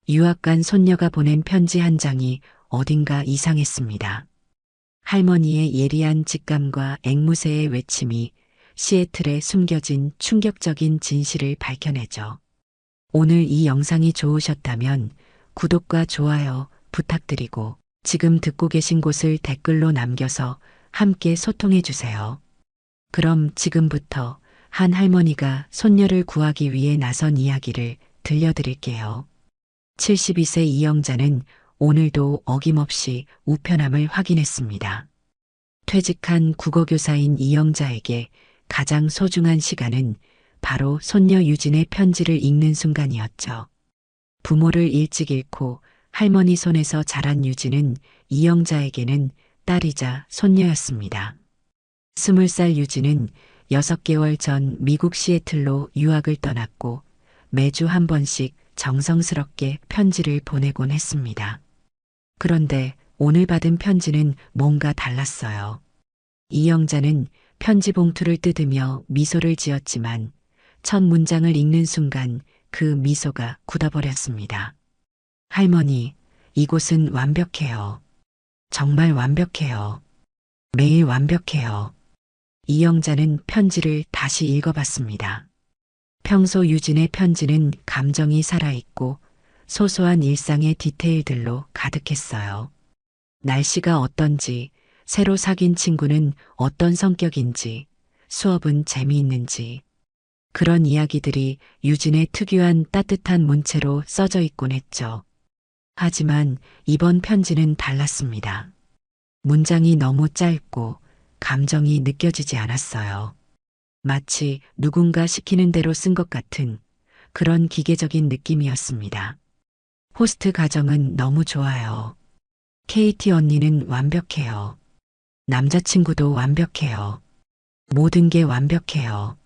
유학 간 손녀가 보낸 편지 한 장이 어딘가 이상했습니다. 할머니의 예리한 직감과 앵무새의 외침이 시애틀에 숨겨진 충격적인 진실을 밝혀내죠. 오늘 이 영상이 좋으셨다면 구독과 좋아요 부탁드리고 지금 듣고 계신 곳을 댓글로 남겨서 함께 소통해 주세요. 그럼 지금부터 한 할머니가 손녀를 구하기 위해 나선 이야기를 들려드릴게요. 72세 이영자는 오늘도 어김없이 우편함을 확인했습니다. 퇴직한 국어교사인 이영자에게 가장 소중한 시간은 바로 손녀 유진의 편지를 읽는 순간이었죠. 부모를 일찍 잃고 할머니 손에서 자란 유진은 이영자에게는 딸이자 손녀였습니다. 20살 유진은 6개월 전 미국 시애틀로 유학을 떠났고 매주 한 번씩 정성스럽게 편지를 보내곤 했습니다. 그런데 오늘 받은 편지는 뭔가 달랐어요. 이영자는 편지 봉투를 뜯으며 미소를 지었지만 첫 문장을 읽는 순간 그 미소가 굳어버렸습니다. 할머니, 이곳은 완벽해요. 정말 완벽해요. 매일 완벽해요. 이영자는 편지를 다시 읽어봤습니다. 평소 유진의 편지는 감정이 살아있고 소소한 일상의 디테일들로 가득했어요. 날씨가 어떤지, 새로 사귄 친구는 어떤 성격인지, 수업은 재미있는지, 그런 이야기들이 유진의 특유한 따뜻한 문체로 써져 있곤 했죠. 하지만 이번 편지는 달랐습니다. 문장이 너무 짧고 감정이 느껴지지 않았어요. 마치 누군가 시키는 대로 쓴 것 같은 그런 기계적인 느낌이었습니다. 호스트 가정은 너무 좋아요. KT 언니는 완벽해요. 남자친구도 완벽해요. 모든 게 완벽해요.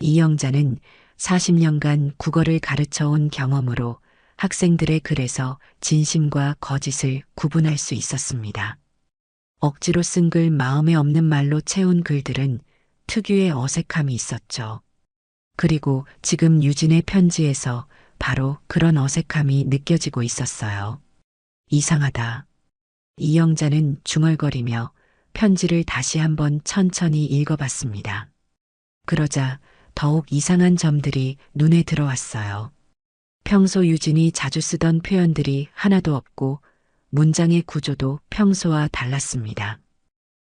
이영자는 40년간 국어를 가르쳐 온 경험으로 학생들의 글에서 진심과 거짓을 구분할 수 있었습니다. 억지로 쓴 글, 마음에 없는 말로 채운 글들은 특유의 어색함이 있었죠. 그리고 지금 유진의 편지에서 바로 그런 어색함이 느껴지고 있었어요. 이상하다. 이영자는 중얼거리며 편지를 다시 한번 천천히 읽어봤습니다. 그러자 더욱 이상한 점들이 눈에 들어왔어요. 평소 유진이 자주 쓰던 표현들이 하나도 없고 문장의 구조도 평소와 달랐습니다.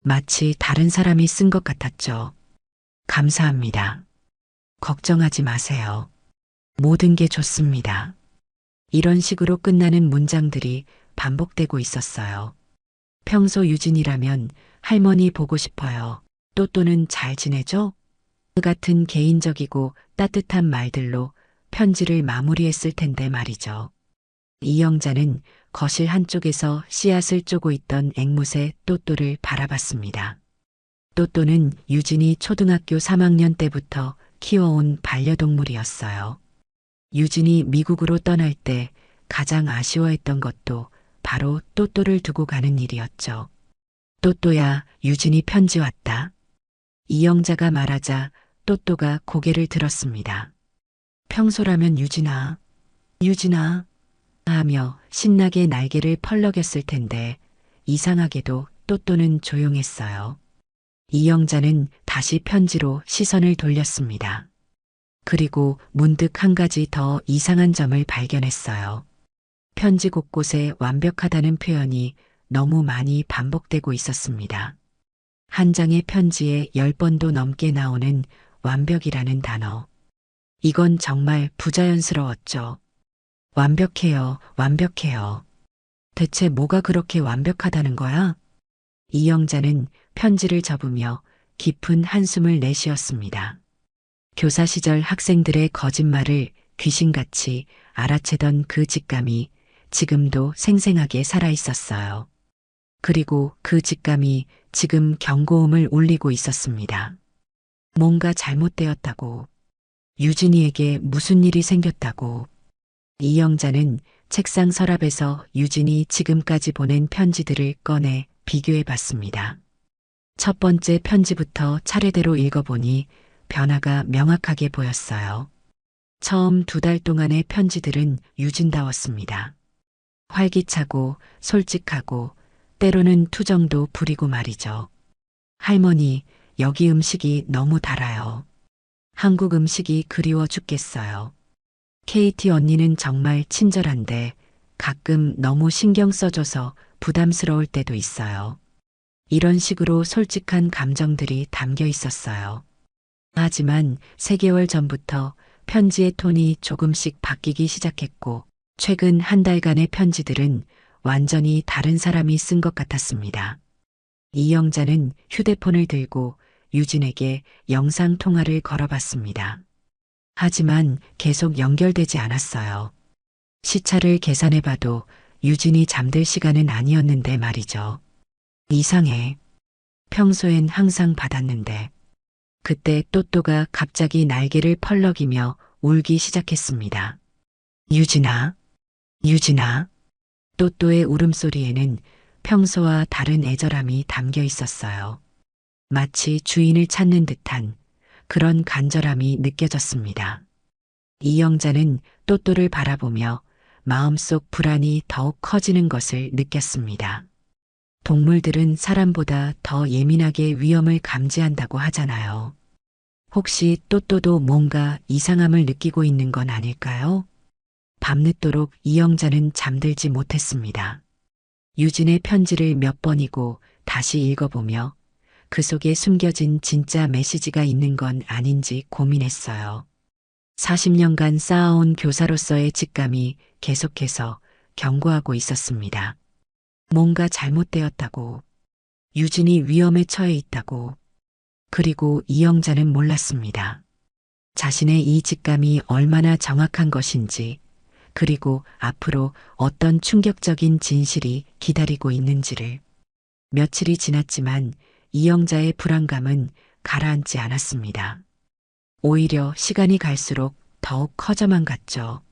마치 다른 사람이 쓴 것 같았죠. 감사합니다. 걱정하지 마세요. 모든 게 좋습니다. 이런 식으로 끝나는 문장들이 반복되고 있었어요. 평소 유진이라면 할머니 보고 싶어요. 또또는 잘 지내죠? 같은 개인적이고 따뜻한 말들로 편지를 마무리했을 텐데 말이죠. 이영자는 거실 한쪽에서 씨앗을 쪼고 있던 앵무새 또또를 바라봤습니다. 또또는 유진이 초등학교 3학년 때부터 키워온 반려동물이었어요. 유진이 미국으로 떠날 때 가장 아쉬워했던 것도 바로 또또를 두고 가는 일이었죠. 또또야, 유진이 편지 왔다. 이영자가 말하자 또또가 고개를 들었습니다. 평소라면 유진아 하며 신나게 날개를 펄럭였을 텐데 이상하게도 또또는 조용했어요. 이영자는 다시 편지로 시선을 돌렸습니다. 그리고 문득 한 가지 더 이상한 점을 발견했어요. 편지 곳곳에 완벽하다는 표현이 너무 많이 반복되고 있었습니다. 한 장의 편지에 10번도 넘게 나오는 완벽이라는 단어. 이건 정말 부자연스러웠죠. 완벽해요, 완벽해요. 대체 뭐가 그렇게 완벽하다는 거야? 이영자는 편지를 접으며 깊은 한숨을 내쉬었습니다. 교사 시절 학생들의 거짓말을 귀신같이 알아채던 그 직감이 지금도 생생하게 살아있었어요. 그리고 그 직감이 지금 경고음을 울리고 있었습니다. 뭔가 잘못되었다고. 유진이에게 무슨 일이 생겼다고. 이영자는 책상 서랍에서 유진이 지금까지 보낸 편지들을 꺼내 비교해 봤습니다. 첫 번째 편지부터 차례대로 읽어보니 변화가 명확하게 보였어요. 처음 2달 동안의 편지들은 유진다웠습니다. 활기차고 솔직하고 때로는 투정도 부리고 말이죠. 할머니, 여기 음식이 너무 달아요. 한국 음식이 그리워 죽겠어요. KT 언니는 정말 친절한데 가끔 너무 신경 써줘서 부담스러울 때도 있어요. 이런 식으로 솔직한 감정들이 담겨 있었어요. 하지만 3개월 전부터 편지의 톤이 조금씩 바뀌기 시작했고, 최근 1달간의 편지들은 완전히 다른 사람이 쓴 것 같았습니다. 이영자는 휴대폰을 들고 유진에게 영상 통화를 걸어봤습니다. 하지만 계속 연결되지 않았어요. 시차를 계산해봐도 유진이 잠들 시간은 아니었는데 말이죠. 이상해. 평소엔 항상 받았는데. 그때 또또가 갑자기 날개를 펄럭이며 울기 시작했습니다. 유진아, 유진아. 또또의 울음소리에는 평소와 다른 애절함이 담겨 있었어요. 마치 주인을 찾는 듯한 그런 간절함이 느껴졌습니다. 이영자는 또또를 바라보며 마음속 불안이 더욱 커지는 것을 느꼈습니다. 동물들은 사람보다 더 예민하게 위험을 감지한다고 하잖아요. 혹시 또또도 뭔가 이상함을 느끼고 있는 건 아닐까요? 밤늦도록 이영자는 잠들지 못했습니다. 유진의 편지를 몇 번이고 다시 읽어보며 그 속에 숨겨진 진짜 메시지가 있는 건 아닌지 고민했어요. 40년간 쌓아온 교사로서의 직감이 계속해서 경고하고 있었습니다. 뭔가 잘못되었다고, 유진이 위험에 처해 있다고, 그리고 이영자는 몰랐습니다. 자신의 이 직감이 얼마나 정확한 것인지, 그리고 앞으로 어떤 충격적인 진실이 기다리고 있는지를. 며칠이 지났지만 이영자의 불안감은 가라앉지 않았습니다. 오히려 시간이 갈수록 더욱 커져만 갔죠.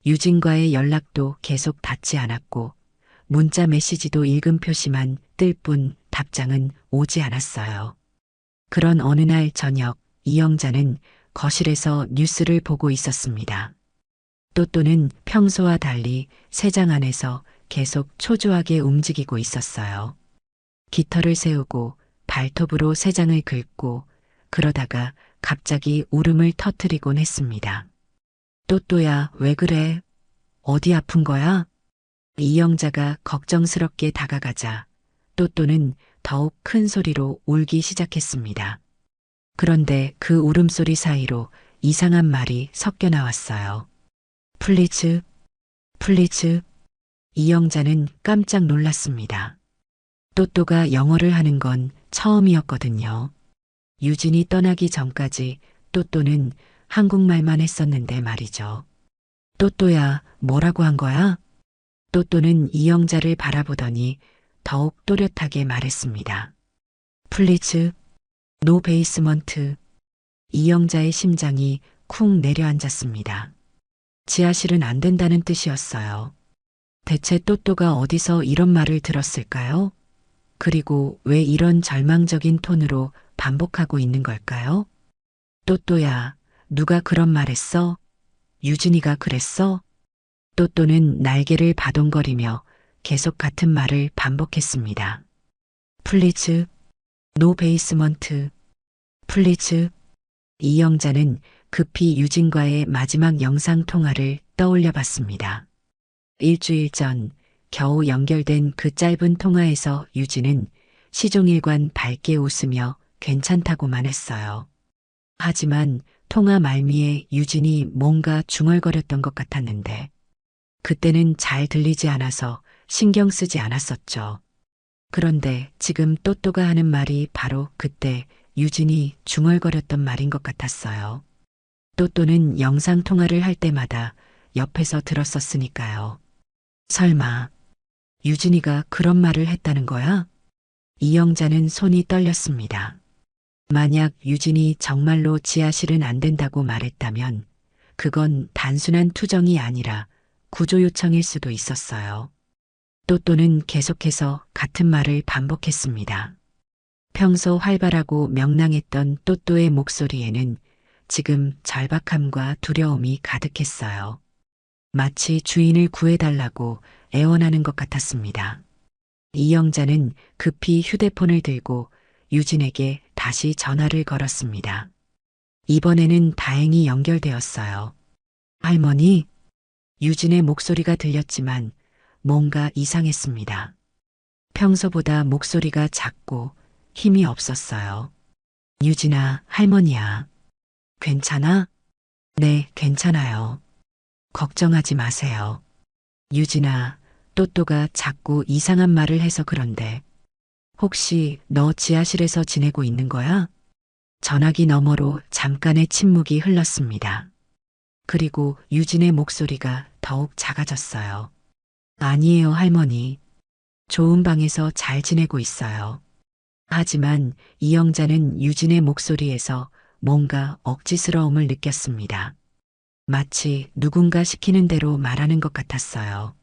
유진과의 연락도 계속 닿지 않았고 문자 메시지도 읽음 표시만 뜰 뿐 답장은 오지 않았어요. 그런 어느 날 저녁 이영자는 거실에서 뉴스를 보고 있었습니다. 또또는 평소와 달리 새장 안에서 계속 초조하게 움직이고 있었어요. 깃털을 세우고 발톱으로 새장을 긁고 그러다가 갑자기 울음을 터뜨리곤 했습니다. 또또야, 왜 그래? 어디 아픈 거야? 이영자가 걱정스럽게 다가가자 또또는 더욱 큰 소리로 울기 시작했습니다. 그런데 그 울음소리 사이로 이상한 말이 섞여 나왔어요. 플리즈, 플리즈. 이영자는 깜짝 놀랐습니다. 또또가 영어를 하는 건 처음이었거든요. 유진이 떠나기 전까지 또또는 한국말만 했었는데 말이죠. 또또야, 뭐라고 한 거야? 또또는 이영자를 바라보더니 더욱 또렷하게 말했습니다. 플리즈, 노 베이스먼트. 이영자의 심장이 쿵 내려앉았습니다. 지하실은 안 된다는 뜻이었어요. 대체 또또가 어디서 이런 말을 들었을까요? 그리고 왜 이런 절망적인 톤으로 반복하고 있는 걸까요? 또또야, 누가 그런 말 했어? 유진이가 그랬어? 또또는 날개를 바동거리며 계속 같은 말을 반복했습니다. 플리즈, 노 베이스먼트, 플리즈. 이영자는 급히 유진과의 마지막 영상 통화를 떠올려 봤습니다. 일주일 전 겨우 연결된 그 짧은 통화에서 유진은 시종일관 밝게 웃으며 괜찮다고만 했어요. 하지만 통화 말미에 유진이 뭔가 중얼거렸던 것 같았는데 그때는 잘 들리지 않아서 신경 쓰지 않았었죠. 그런데 지금 또또가 하는 말이 바로 그때 유진이 중얼거렸던 말인 것 같았어요. 또또는 영상 통화를 할 때마다 옆에서 들었었으니까요. 설마 유진이가 그런 말을 했다는 거야? 이영자는 손이 떨렸습니다. 만약 유진이 정말로 지하실은 안 된다고 말했다면 그건 단순한 투정이 아니라 구조 요청일 수도 있었어요. 또또는 계속해서 같은 말을 반복했습니다. 평소 활발하고 명랑했던 또또의 목소리에는 지금 절박함과 두려움이 가득했어요. 마치 주인을 구해달라고 애원하는 것 같았습니다. 이영자는 급히 휴대폰을 들고 유진에게 다시 전화를 걸었습니다. 이번에는 다행히 연결되었어요. 할머니, 유진의 목소리가 들렸지만 뭔가 이상했습니다. 평소보다 목소리가 작고 힘이 없었어요. 유진아, 할머니야. 괜찮아? 네, 괜찮아요. 걱정하지 마세요. 유진아, 또또가 자꾸 이상한 말을 해서 그런데 혹시 너 지하실에서 지내고 있는 거야? 전화기 너머로 잠깐의 침묵이 흘렀습니다. 그리고 유진의 목소리가 더욱 작아졌어요. 아니에요, 할머니. 좋은 방에서 잘 지내고 있어요. 하지만 이영자는 유진의 목소리에서 뭔가 억지스러움을 느꼈습니다. 마치 누군가 시키는 대로 말하는 것 같았어요.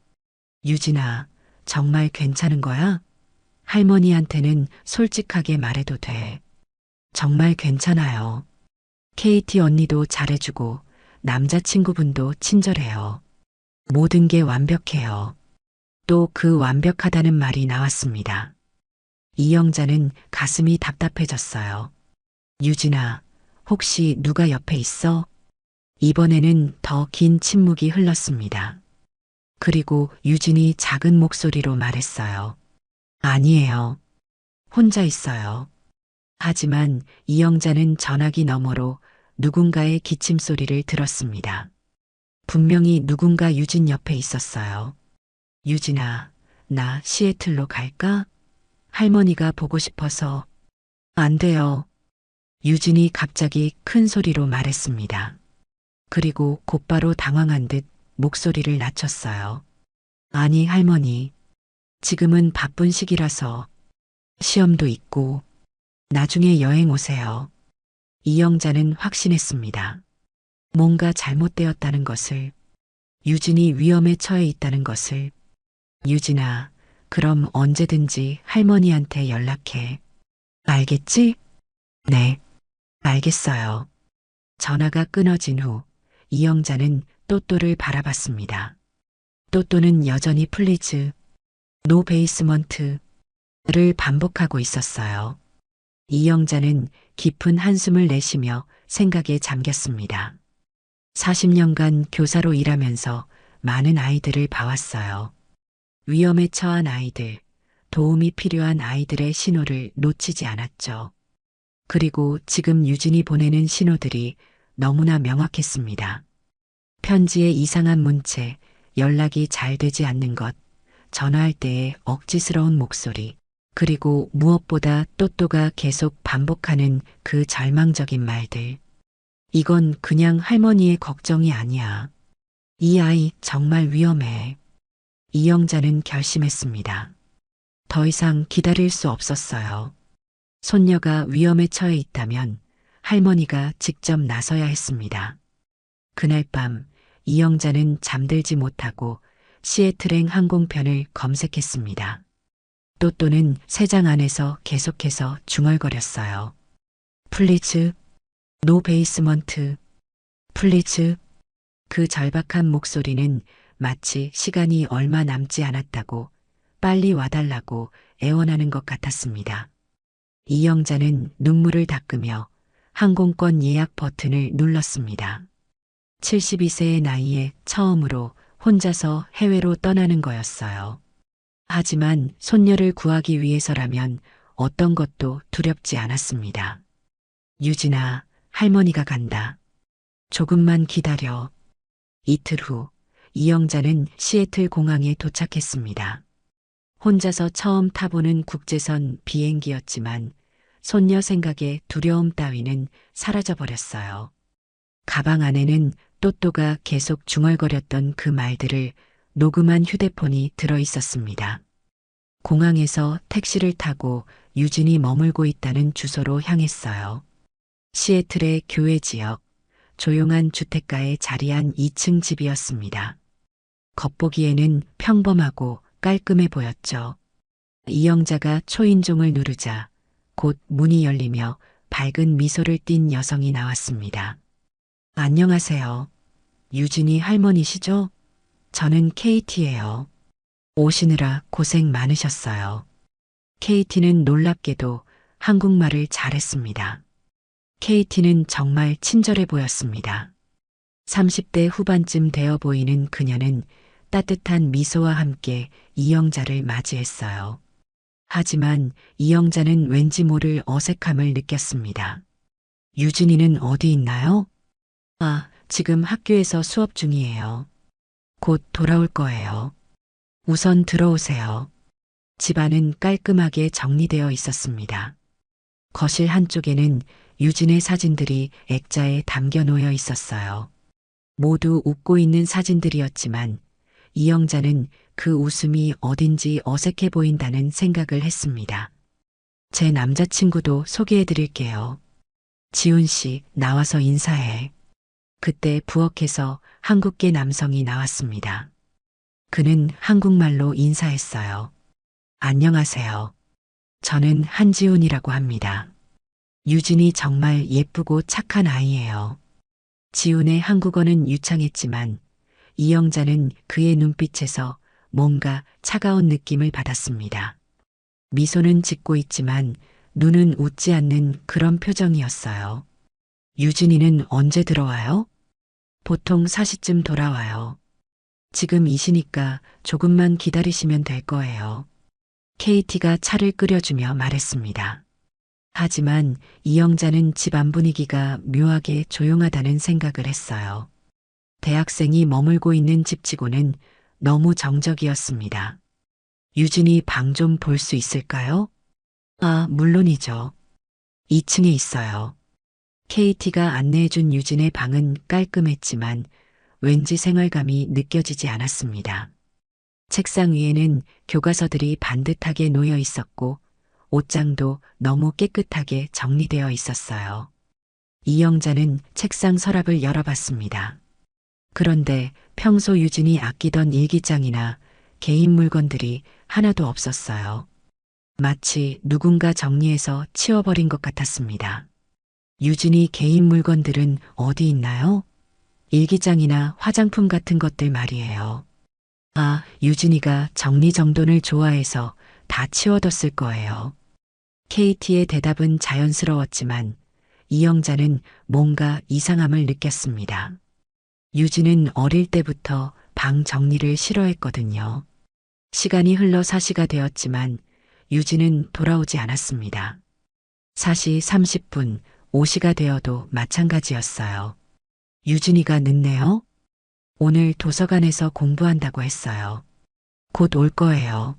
유진아, 정말 괜찮은 거야? 할머니한테는 솔직하게 말해도 돼. 정말 괜찮아요. KT 언니도 잘해주고 남자친구분도 친절해요. 모든 게 완벽해요. 또 그 완벽하다는 말이 나왔습니다. 이영자는 가슴이 답답해졌어요. 유진아, 혹시 누가 옆에 있어? 이번에는 더 긴 침묵이 흘렀습니다. 그리고 유진이 작은 목소리로 말했어요. 아니에요. 혼자 있어요. 하지만 이영자는 전화기 너머로 누군가의 기침 소리를 들었습니다. 분명히 누군가 유진 옆에 있었어요. 유진아, 나 시애틀로 갈까? 할머니가 보고 싶어서. 안 돼요. 유진이 갑자기 큰 소리로 말했습니다. 그리고 곧바로 당황한 듯 목소리를 낮췄어요. 아니, 할머니. 지금은 바쁜 시기라서 시험도 있고 나중에 여행 오세요. 이영자는 확신했습니다. 뭔가 잘못되었다는 것을, 유진이 위험에 처해 있다는 것을. 유진아, 그럼 언제든지 할머니한테 연락해. 알겠지? 네, 알겠어요. 전화가 끊어진 후 이영자는 또또를 바라봤습니다. 또또는 여전히 플리즈, 노 베이스먼트를 반복하고 있었어요. 이영자는 깊은 한숨을 내쉬며 생각에 잠겼습니다. 40년간 교사로 일하면서 많은 아이들을 봐왔어요. 위험에 처한 아이들, 도움이 필요한 아이들의 신호를 놓치지 않았죠. 그리고 지금 유진이 보내는 신호들이 너무나 명확했습니다. 편지의 이상한 문체, 연락이 잘 되지 않는 것, 전화할 때의 억지스러운 목소리, 그리고 무엇보다 또또가 계속 반복하는 그 절망적인 말들. 이건 그냥 할머니의 걱정이 아니야. 이 아이 정말 위험해. 이영자는 결심했습니다. 더 이상 기다릴 수 없었어요. 손녀가 위험에 처해 있다면 할머니가 직접 나서야 했습니다. 그날 밤 이영자는 잠들지 못하고 시애틀행 항공편을 검색했습니다. 또또는 새장 안에서 계속해서 중얼거렸어요. 플리즈, 노 베이스먼트, 플리즈. 그 절박한 목소리는 마치 시간이 얼마 남지 않았다고, 빨리 와달라고 애원하는 것 같았습니다. 이영자는 눈물을 닦으며 항공권 예약 버튼을 눌렀습니다. 72세의 나이에 처음으로 혼자서 해외로 떠나는 거였어요. 하지만 손녀를 구하기 위해서라면 어떤 것도 두렵지 않았습니다. 유진아, 할머니가 간다. 조금만 기다려. 이틀 후 이영자는 시애틀 공항에 도착했습니다. 혼자서 처음 타보는 국제선 비행기였지만 손녀 생각에 두려움 따위는 사라져버렸어요. 가방 안에는 또또가 계속 중얼거렸던 그 말들을 녹음한 휴대폰이 들어 있었습니다. 공항에서 택시를 타고 유진이 머물고 있다는 주소로 향했어요. 시애틀의 교외 지역, 조용한 주택가에 자리한 2층 집이었습니다. 겉보기에는 평범하고 깔끔해 보였죠. 이영자가 초인종을 누르자 곧 문이 열리며 밝은 미소를 띤 여성이 나왔습니다. 안녕하세요. 유진이 할머니시죠? 저는 KT예요. 오시느라 고생 많으셨어요. KT는 놀랍게도 한국말을 잘했습니다. KT는 정말 친절해 보였습니다. 30대 후반쯤 되어 보이는 그녀는 따뜻한 미소와 함께 이영자를 맞이했어요. 하지만 이영자는 왠지 모를 어색함을 느꼈습니다. 유진이는 어디 있나요? 아, 지금 학교에서 수업 중이에요. 곧 돌아올 거예요. 우선 들어오세요. 집안은 깔끔하게 정리되어 있었습니다. 거실 한쪽에는 유진의 사진들이 액자에 담겨 놓여 있었어요. 모두 웃고 있는 사진들이었지만 이영자는 그 웃음이 어딘지 어색해 보인다는 생각을 했습니다. 제 남자친구도 소개해 드릴게요. 지훈 씨, 나와서 인사해. 그때 부엌에서 한국계 남성이 나왔습니다. 그는 한국말로 인사했어요. 안녕하세요. 저는 한지훈이라고 합니다. 유진이 정말 예쁘고 착한 아이예요. 지훈의 한국어는 유창했지만 이영자는 그의 눈빛에서 뭔가 차가운 느낌을 받았습니다. 미소는 짓고 있지만 눈은 웃지 않는 그런 표정이었어요. 유진이는 언제 들어와요? 보통 4시쯤 돌아와요. 지금 이시니까 조금만 기다리시면 될 거예요. KT가 차를 끓여주며 말했습니다. 하지만 이영자는 집안 분위기가 묘하게 조용하다는 생각을 했어요. 대학생이 머물고 있는 집치고는 너무 정적이었습니다. 유진이 방 좀 볼 수 있을까요? 아, 물론이죠. 2층에 있어요. KT가 안내해준 유진의 방은 깔끔했지만 왠지 생활감이 느껴지지 않았습니다. 책상 위에는 교과서들이 반듯하게 놓여 있었고 옷장도 너무 깨끗하게 정리되어 있었어요. 이영자는 책상 서랍을 열어봤습니다. 그런데 평소 유진이 아끼던 일기장이나 개인 물건들이 하나도 없었어요. 마치 누군가 정리해서 치워버린 것 같았습니다. 유진이 개인 물건들은 어디 있나요? 일기장이나 화장품 같은 것들 말이에요. 아, 유진이가 정리정돈을 좋아해서 다 치워뒀을 거예요. KT의 대답은 자연스러웠지만 이영자는 뭔가 이상함을 느꼈습니다. 유진은 어릴 때부터 방 정리를 싫어했거든요. 시간이 흘러 4시가 되었지만 유진은 돌아오지 않았습니다. 4시 30분, 5시가 되어도 마찬가지였어요. 유진이가 늦네요? 오늘 도서관에서 공부한다고 했어요. 곧 올 거예요.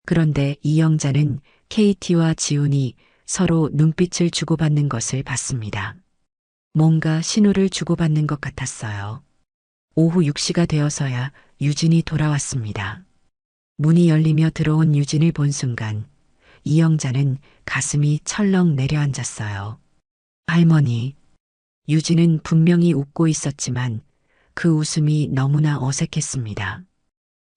그런데 이영자는 KT와 지훈이 서로 눈빛을 주고받는 것을 봤습니다. 뭔가 신호를 주고받는 것 같았어요. 오후 6시가 되어서야 유진이 돌아왔습니다. 문이 열리며 들어온 유진을 본 순간 이영자는 가슴이 철렁 내려앉았어요. 할머니. 유진은 분명히 웃고 있었지만 그 웃음이 너무나 어색했습니다.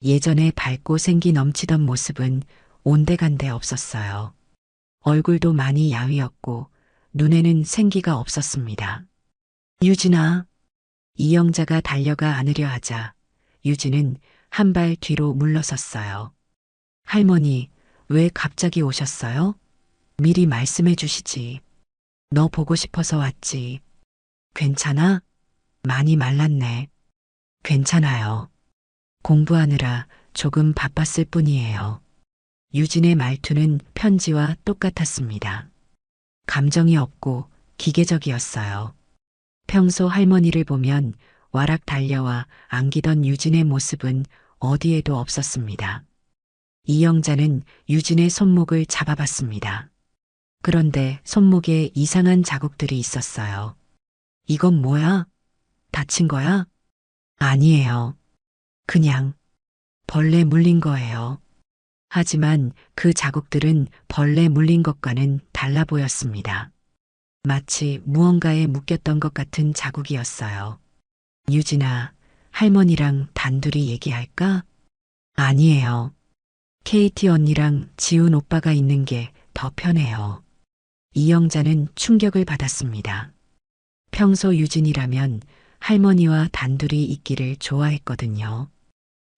예전에 밝고 생기 넘치던 모습은 온데간데 없었어요. 얼굴도 많이 야위었고 눈에는 생기가 없었습니다. 유진아. 이영자가 달려가 안으려 하자 유진은 한 발 뒤로 물러섰어요. 할머니, 왜 갑자기 오셨어요? 미리 말씀해 주시지. 너 보고 싶어서 왔지. 괜찮아? 많이 말랐네. 괜찮아요. 공부하느라 조금 바빴을 뿐이에요. 유진의 말투는 편지와 똑같았습니다. 감정이 없고 기계적이었어요. 평소 할머니를 보면 와락 달려와 안기던 유진의 모습은 어디에도 없었습니다. 이영자는 유진의 손목을 잡아봤습니다. 그런데 손목에 이상한 자국들이 있었어요. 이건 뭐야? 다친 거야? 아니에요. 그냥 벌레 물린 거예요. 하지만 그 자국들은 벌레 물린 것과는 달라 보였습니다. 마치 무언가에 묶였던 것 같은 자국이었어요. 유진아, 할머니랑 단둘이 얘기할까? 아니에요. KT 언니랑 지훈 오빠가 있는 게 더 편해요. 이영자는 충격을 받았습니다. 평소 유진이라면 할머니와 단둘이 있기를 좋아했거든요.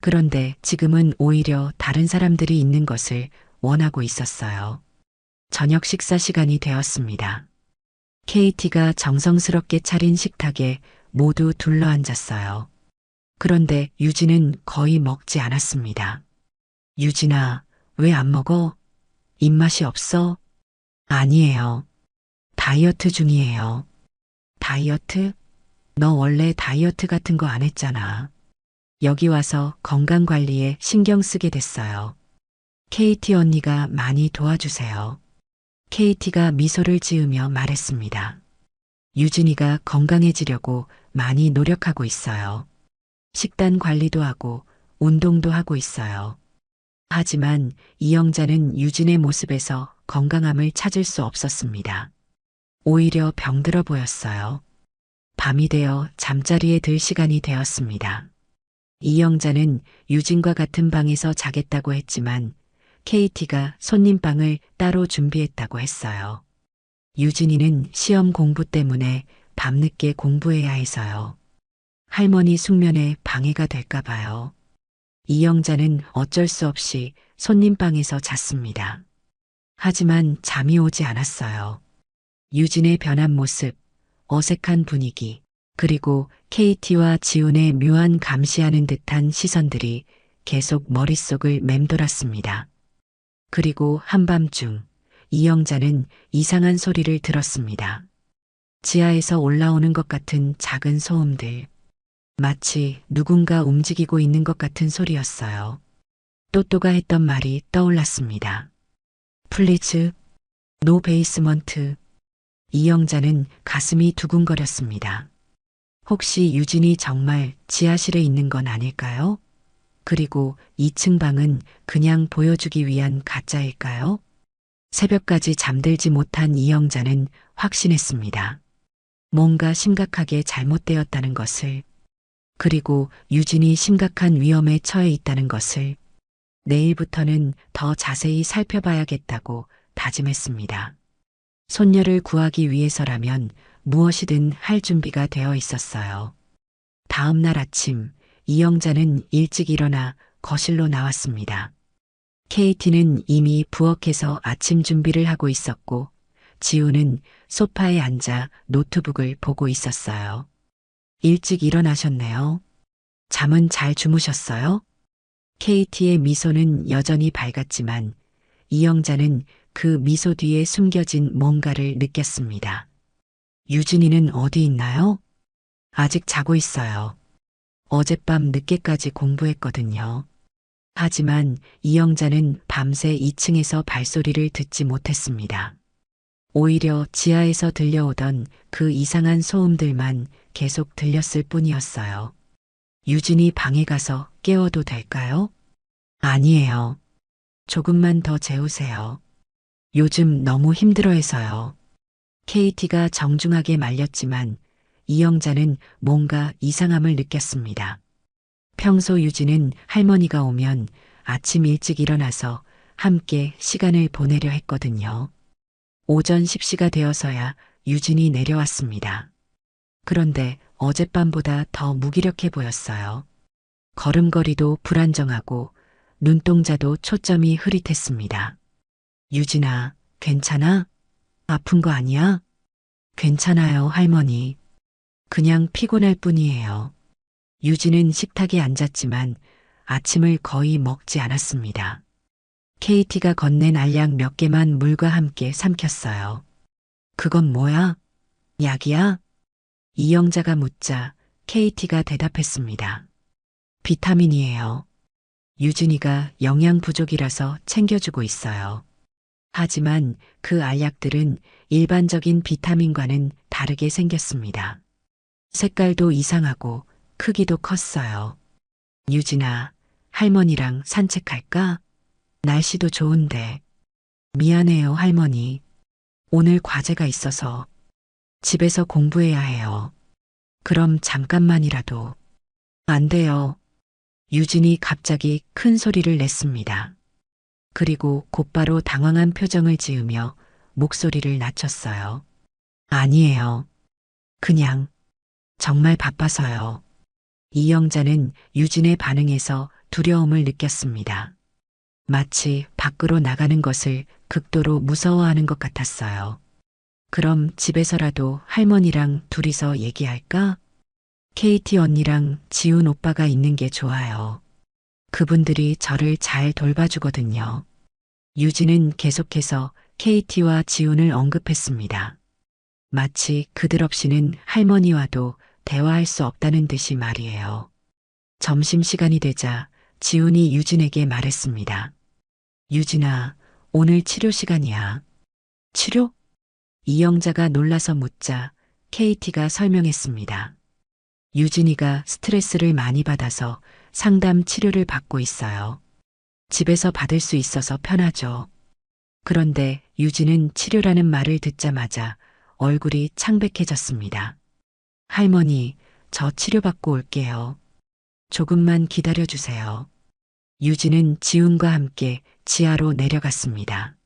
그런데 지금은 오히려 다른 사람들이 있는 것을 원하고 있었어요. 저녁 식사 시간이 되었습니다. KT가 정성스럽게 차린 식탁에 모두 둘러앉았어요. 그런데 유진은 거의 먹지 않았습니다. 유진아, 왜 안 먹어? 입맛이 없어? 아니에요. 다이어트 중이에요. 다이어트? 너 원래 다이어트 같은 거 안 했잖아. 여기 와서 건강 관리에 신경 쓰게 됐어요. KT 언니가 많이 도와주세요. KT가 미소를 지으며 말했습니다. 유진이가 건강해지려고 많이 노력하고 있어요. 식단 관리도 하고 운동도 하고 있어요. 하지만 이영자는 유진의 모습에서 건강함을 찾을 수 없었습니다. 오히려 병들어 보였어요. 밤이 되어 잠자리에 들 시간이 되었습니다. 이영자는 유진과 같은 방에서 자겠다고 했지만 KT가 손님방을 따로 준비했다고 했어요. 유진이는 시험 공부 때문에 밤늦게 공부해야 해서요. 할머니 숙면에 방해가 될까 봐요. 이영자는 어쩔 수 없이 손님방에서 잤습니다. 하지만 잠이 오지 않았어요. 유진의 변한 모습, 어색한 분위기, 그리고 KT와 지훈의 묘한 감시하는 듯한 시선들이 계속 머릿속을 맴돌았습니다. 그리고 한밤중 이영자는 이상한 소리를 들었습니다. 지하에서 올라오는 것 같은 작은 소음들. 마치 누군가 움직이고 있는 것 같은 소리였어요. 또또가 했던 말이 떠올랐습니다. 플리즈, 노 베이스먼트. 이영자는 가슴이 두근거렸습니다. 혹시 유진이 정말 지하실에 있는 건 아닐까요? 그리고 2층 방은 그냥 보여주기 위한 가짜일까요? 새벽까지 잠들지 못한 이영자는 확신했습니다. 뭔가 심각하게 잘못되었다는 것을, 그리고 유진이 심각한 위험에 처해 있다는 것을 내일부터는 더 자세히 살펴봐야겠다고 다짐했습니다. 손녀를 구하기 위해서라면 무엇이든 할 준비가 되어 있었어요. 다음 날 아침 이영자는 일찍 일어나 거실로 나왔습니다. KT는 이미 부엌에서 아침 준비를 하고 있었고 지우는 소파에 앉아 노트북을 보고 있었어요. 일찍 일어나셨네요. 잠은 잘 주무셨어요? KT의 미소는 여전히 밝았지만 이영자는 그 미소 뒤에 숨겨진 뭔가를 느꼈습니다. 유진이는 어디 있나요? 아직 자고 있어요. 어젯밤 늦게까지 공부했거든요. 하지만 이영자는 밤새 2층에서 발소리를 듣지 못했습니다. 오히려 지하에서 들려오던 그 이상한 소음들만 계속 들렸을 뿐이었어요. 유진이 방에 가서 깨워도 될까요? 아니에요. 조금만 더 재우세요. 요즘 너무 힘들어해서요. KT가 정중하게 말렸지만 이영자는 뭔가 이상함을 느꼈습니다. 평소 유진은 할머니가 오면 아침 일찍 일어나서 함께 시간을 보내려 했거든요. 오전 10시가 되어서야 유진이 내려왔습니다. 그런데 어젯밤보다 더 무기력해 보였어요. 걸음걸이도 불안정하고 눈동자도 초점이 흐릿했습니다. 유진아, 괜찮아? 아픈 거 아니야? 괜찮아요, 할머니. 그냥 피곤할 뿐이에요. 유진은 식탁에 앉았지만 아침을 거의 먹지 않았습니다. KT가 건넨 알약 몇 개만 물과 함께 삼켰어요. 그건 뭐야? 약이야? 이영자가 묻자 KT가 대답했습니다. 비타민이에요. 유진이가 영양 부족이라서 챙겨주고 있어요. 하지만 그 알약들은 일반적인 비타민과는 다르게 생겼습니다. 색깔도 이상하고 크기도 컸어요. 유진아, 할머니랑 산책할까? 날씨도 좋은데. 미안해요, 할머니. 오늘 과제가 있어서 집에서 공부해야 해요. 그럼 잠깐만이라도. 안 돼요. 유진이 갑자기 큰 소리를 냈습니다. 그리고 곧바로 당황한 표정을 지으며 목소리를 낮췄어요. 아니에요. 그냥 정말 바빠서요. 이영자는 유진의 반응에서 두려움을 느꼈습니다. 마치 밖으로 나가는 것을 극도로 무서워하는 것 같았어요. 그럼 집에서라도 할머니랑 둘이서 얘기할까? 케이티 언니랑 지훈 오빠가 있는 게 좋아요. 그분들이 저를 잘 돌봐주거든요. 유진은 계속해서 케이티와 지훈을 언급했습니다. 마치 그들 없이는 할머니와도 대화할 수 없다는 듯이 말이에요. 점심시간이 되자 지훈이 유진에게 말했습니다. 유진아, 오늘 치료 시간이야. 치료? 이영자가 놀라서 묻자 케이티가 설명했습니다. 유진이가 스트레스를 많이 받아서 상담 치료를 받고 있어요. 집에서 받을 수 있어서 편하죠. 그런데 유진은 치료라는 말을 듣자마자 얼굴이 창백해졌습니다. 할머니, 저 치료받고 올게요. 조금만 기다려주세요. 유진은 지훈과 함께 지하로 내려갔습니다.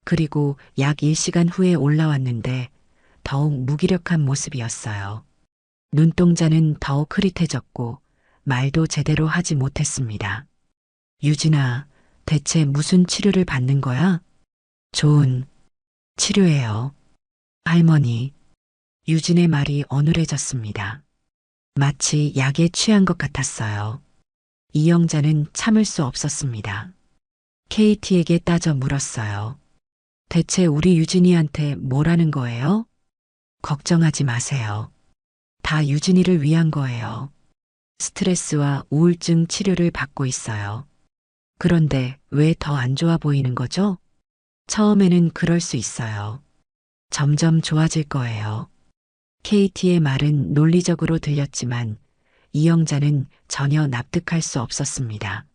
그리고 약 1시간 후에 올라왔는데 더욱 무기력한 모습이었어요. 눈동자는 더욱 흐릿해졌고 말도 제대로 하지 못했습니다. 유진아, 대체 무슨 치료를 받는 거야? 좋은 치료예요. 할머니, 유진의 말이 어눌해졌습니다. 마치 약에 취한 것 같았어요. 이영자는 참을 수 없었습니다. 케이티에게 따져 물었어요. 대체 우리 유진이한테 뭐라는 거예요? 걱정하지 마세요. 다 유진이를 위한 거예요. 스트레스와 우울증 치료를 받고 있어요. 그런데 왜 더 안 좋아 보이는 거죠? 처음에는 그럴 수 있어요. 점점 좋아질 거예요. 케이티의 말은 논리적으로 들렸지만 이영자는 전혀 납득할 수 없었습니다.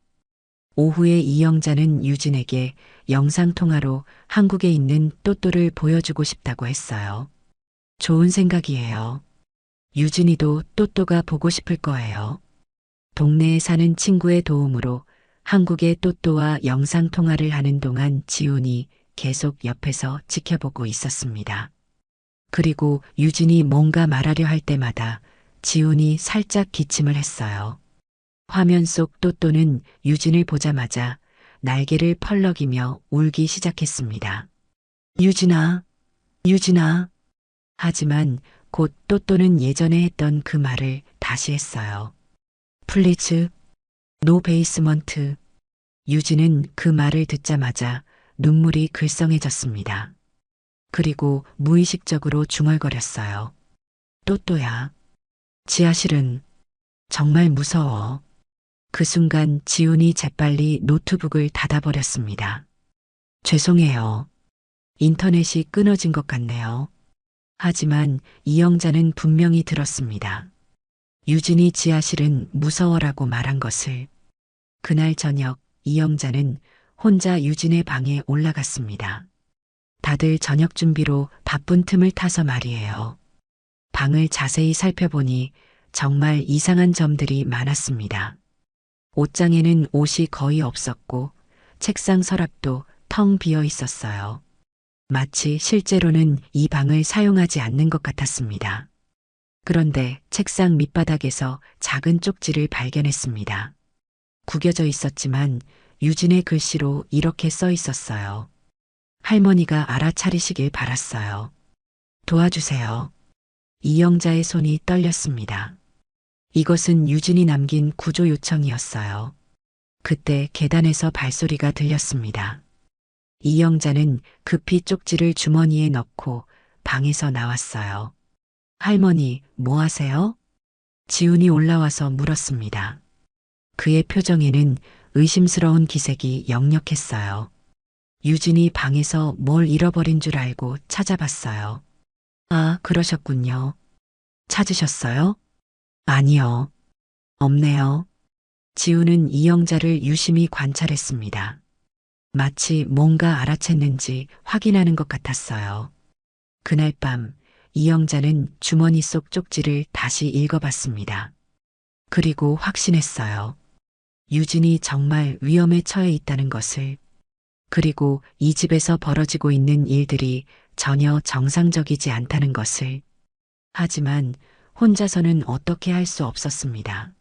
오후에 이영자는 유진에게 영상통화로 한국에 있는 또또를 보여주고 싶다고 했어요. 좋은 생각이에요. 유진이도 또또가 보고 싶을 거예요. 동네에 사는 친구의 도움으로 한국의 또또와 영상통화를 하는 동안 지훈이 계속 옆에서 지켜보고 있었습니다. 그리고 유진이 뭔가 말하려 할 때마다 지훈이 살짝 기침을 했어요. 화면 속 또또는 유진을 보자마자 날개를 펄럭이며 울기 시작했습니다. 유진아, 유진아. 하지만 곧 또또는 예전에 했던 그 말을 다시 했어요. 플리즈, 노 베이스먼트. 유진은 그 말을 듣자마자 눈물이 글썽해졌습니다. 그리고 무의식적으로 중얼거렸어요. 또또야. 지하실은 정말 무서워. 그 순간 지훈이 재빨리 노트북을 닫아버렸습니다. 죄송해요. 인터넷이 끊어진 것 같네요. 하지만 이영자는 분명히 들었습니다. 유진이 지하실은 무서워라고 말한 것을. 그날 저녁 이영자는 혼자 유진의 방에 올라갔습니다. 다들 저녁 준비로 바쁜 틈을 타서 말이에요. 방을 자세히 살펴보니 정말 이상한 점들이 많았습니다. 옷장에는 옷이 거의 없었고 책상 서랍도 텅 비어 있었어요. 마치 실제로는 이 방을 사용하지 않는 것 같았습니다. 그런데 책상 밑바닥에서 작은 쪽지를 발견했습니다. 구겨져 있었지만 유진의 글씨로 이렇게 써 있었어요. 할머니가 알아차리시길 바랐어요. 도와주세요. 이영자의 손이 떨렸습니다. 이것은 유진이 남긴 구조 요청이었어요. 그때 계단에서 발소리가 들렸습니다. 이영자는 급히 쪽지를 주머니에 넣고 방에서 나왔어요. 할머니, 뭐 하세요? 지훈이 올라와서 물었습니다. 그의 표정에는 의심스러운 기색이 역력했어요. 유진이 방에서 뭘 잃어버린 줄 알고 찾아봤어요. 아, 그러셨군요. 찾으셨어요? 아니요. 없네요. 지훈은 이영자를 유심히 관찰했습니다. 마치 뭔가 알아챘는지 확인하는 것 같았어요. 그날 밤 이영자는 주머니 속 쪽지를 다시 읽어봤습니다. 그리고 확신했어요. 유진이 정말 위험에 처해 있다는 것을. 그리고 이 집에서 벌어지고 있는 일들이 전혀 정상적이지 않다는 것을. 하지만 혼자서는 어떻게 할 수 없었습니다.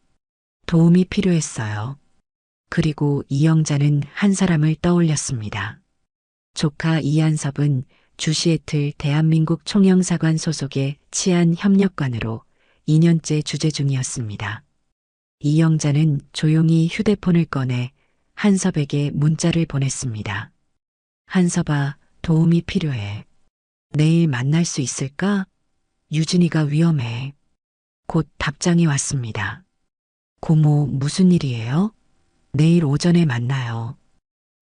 도움이 필요했어요. 그리고 이영자는 한 사람을 떠올렸습니다. 조카 이한섭은 주시애틀 대한민국 총영사관 소속의 치안협력관으로 2년째 주재 중이었습니다. 이영자는 조용히 휴대폰을 꺼내 한섭에게 문자를 보냈습니다. 한섭아, 도움이 필요해. 내일 만날 수 있을까? 유진이가 위험해. 곧 답장이 왔습니다. 고모, 무슨 일이에요? 내일 오전에 만나요.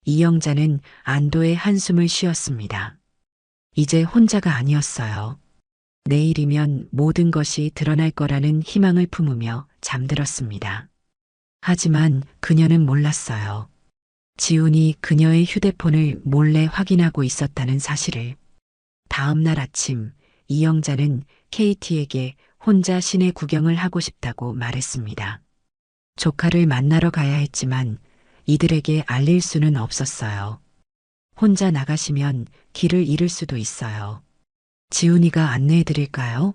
이영자는 안도의 한숨을 쉬었습니다. 이제 혼자가 아니었어요. 내일이면 모든 것이 드러날 거라는 희망을 품으며 잠들었습니다. 하지만 그녀는 몰랐어요. 지훈이 그녀의 휴대폰을 몰래 확인하고 있었다는 사실을. 다음 날 아침, 이영자는 KT에게 혼자 시내 구경을 하고 싶다고 말했습니다. 조카를 만나러 가야 했지만 이들에게 알릴 수는 없었어요. 혼자 나가시면 길을 잃을 수도 있어요. 지훈이가 안내해 드릴까요?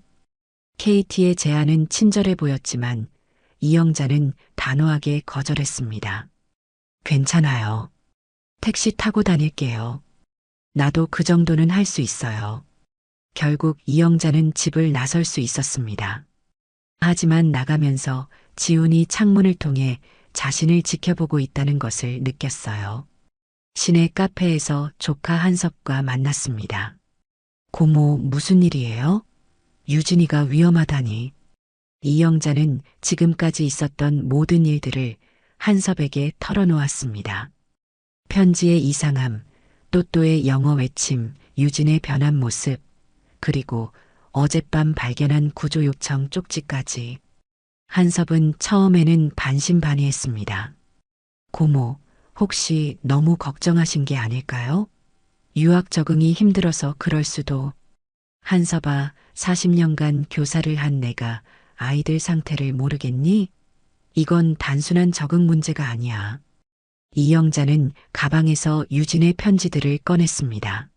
KT의 제안은 친절해 보였지만 이영자는 단호하게 거절했습니다. 괜찮아요. 택시 타고 다닐게요. 나도 그 정도는 할 수 있어요. 결국 이영자는 집을 나설 수 있었습니다. 하지만 나가면서 지훈이 창문을 통해 자신을 지켜보고 있다는 것을 느꼈어요. 시내 카페에서 조카 한섭과 만났습니다. 고모, 무슨 일이에요? 유진이가 위험하다니. 이영자는 지금까지 있었던 모든 일들을 한섭에게 털어놓았습니다. 편지의 이상함, 또또의 영어 외침, 유진의 변한 모습, 그리고 어젯밤 발견한 구조 요청 쪽지까지. 한섭은 처음에는 반신반의했습니다. 고모, 혹시 너무 걱정하신 게 아닐까요? 유학 적응이 힘들어서 그럴 수도. 한섭아, 40년간 교사를 한 내가 아이들 상태를 모르겠니? 이건 단순한 적응 문제가 아니야. 이영자는 가방에서 유진의 편지들을 꺼냈습니다.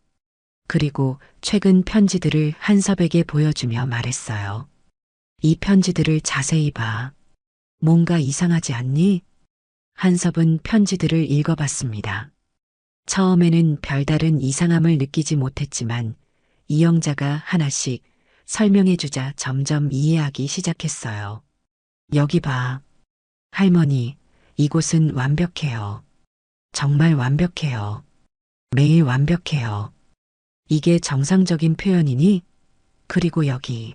그리고 최근 편지들을 한섭에게 보여주며 말했어요. 이 편지들을 자세히 봐. 뭔가 이상하지 않니? 한섭은 편지들을 읽어봤습니다. 처음에는 별다른 이상함을 느끼지 못했지만 이영자가 하나씩 설명해주자 점점 이해하기 시작했어요. 여기 봐. 할머니, 이곳은 완벽해요. 정말 완벽해요. 매일 완벽해요. 이게 정상적인 표현이니? 그리고 여기.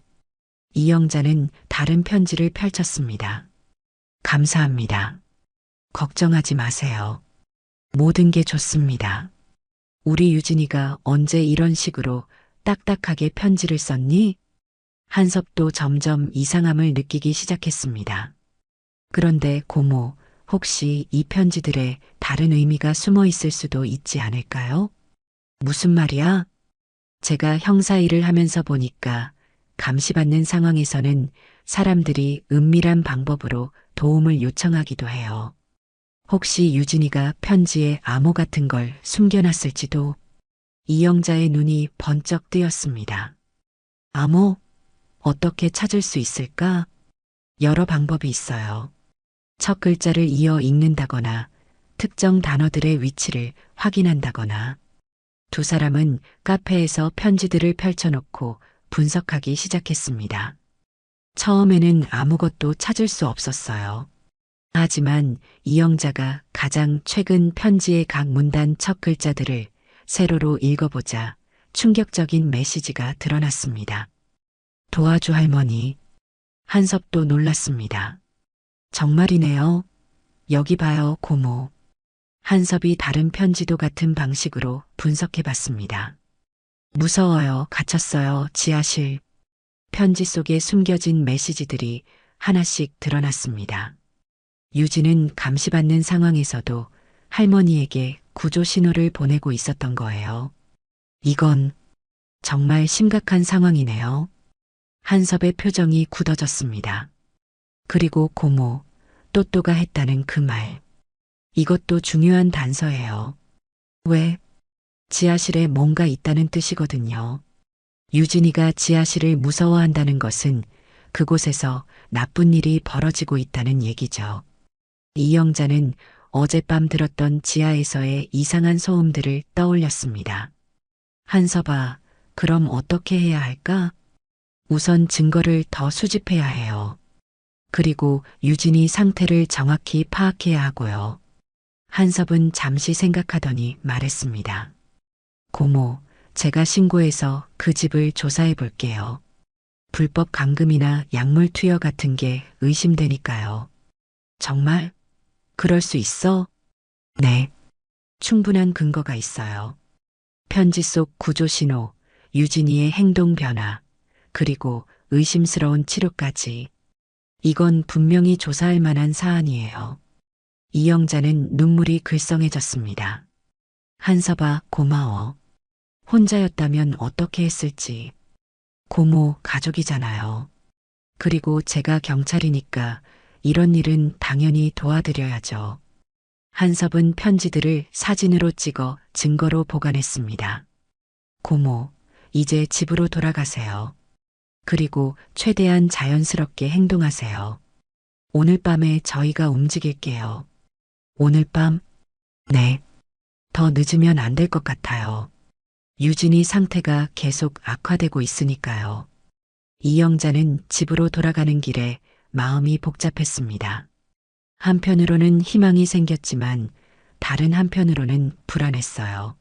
이영자는 다른 편지를 펼쳤습니다. 감사합니다. 걱정하지 마세요. 모든 게 좋습니다. 우리 유진이가 언제 이런 식으로 딱딱하게 편지를 썼니? 한섭도 점점 이상함을 느끼기 시작했습니다. 그런데 고모, 혹시 이 편지들에 다른 의미가 숨어 있을 수도 있지 않을까요? 무슨 말이야? 제가 형사 일을 하면서 보니까 감시받는 상황에서는 사람들이 은밀한 방법으로 도움을 요청하기도 해요. 혹시 유진이가 편지에 암호 같은 걸 숨겨놨을지도. 이영자의 눈이 번쩍 뜨였습니다. 암호? 어떻게 찾을 수 있을까? 여러 방법이 있어요. 첫 글자를 이어 읽는다거나 특정 단어들의 위치를 확인한다거나. 두 사람은 카페에서 편지들을 펼쳐놓고 분석하기 시작했습니다. 처음에는 아무것도 찾을 수 없었어요. 하지만 이영자가 가장 최근 편지의 각 문단 첫 글자들을 세로로 읽어보자 충격적인 메시지가 드러났습니다. 도와줘 할머니. 한섭도 놀랐습니다. 정말이네요. 여기 봐요, 고모. 한섭이 다른 편지도 같은 방식으로 분석해봤습니다. 무서워요, 갇혔어요, 지하실. 편지 속에 숨겨진 메시지들이 하나씩 드러났습니다. 유진은 감시받는 상황에서도 할머니에게 구조 신호를 보내고 있었던 거예요. 이건 정말 심각한 상황이네요. 한섭의 표정이 굳어졌습니다. 그리고 고모, 또또가 했다는 그 말. 이것도 중요한 단서예요. 왜? 지하실에 뭔가 있다는 뜻이거든요. 유진이가 지하실을 무서워한다는 것은 그곳에서 나쁜 일이 벌어지고 있다는 얘기죠. 이영자는 어젯밤 들었던 지하에서의 이상한 소음들을 떠올렸습니다. 한서봐, 그럼 어떻게 해야 할까? 우선 증거를 더 수집해야 해요. 그리고 유진이 상태를 정확히 파악해야 하고요. 한섭은 잠시 생각하더니 말했습니다. 고모, 제가 신고해서 그 집을 조사해 볼게요. 불법 감금이나 약물 투여 같은 게 의심되니까요. 정말? 그럴 수 있어? 네. 충분한 근거가 있어요. 편지 속 구조 신호, 유진이의 행동 변화, 그리고 의심스러운 치료까지. 이건 분명히 조사할 만한 사안이에요. 이영자는 눈물이 글썽해졌습니다. 한서봐, 고마워. 혼자였다면 어떻게 했을지. 고모, 가족이잖아요. 그리고 제가 경찰이니까 이런 일은 당연히 도와드려야죠. 한섭은 편지들을 사진으로 찍어 증거로 보관했습니다. 고모, 이제 집으로 돌아가세요. 그리고 최대한 자연스럽게 행동하세요. 오늘 밤에 저희가 움직일게요. 오늘 밤? 네. 더 늦으면 안 될 것 같아요. 유진이 상태가 계속 악화되고 있으니까요. 이영자는 집으로 돌아가는 길에 마음이 복잡했습니다. 한편으로는 희망이 생겼지만 다른 한편으로는 불안했어요.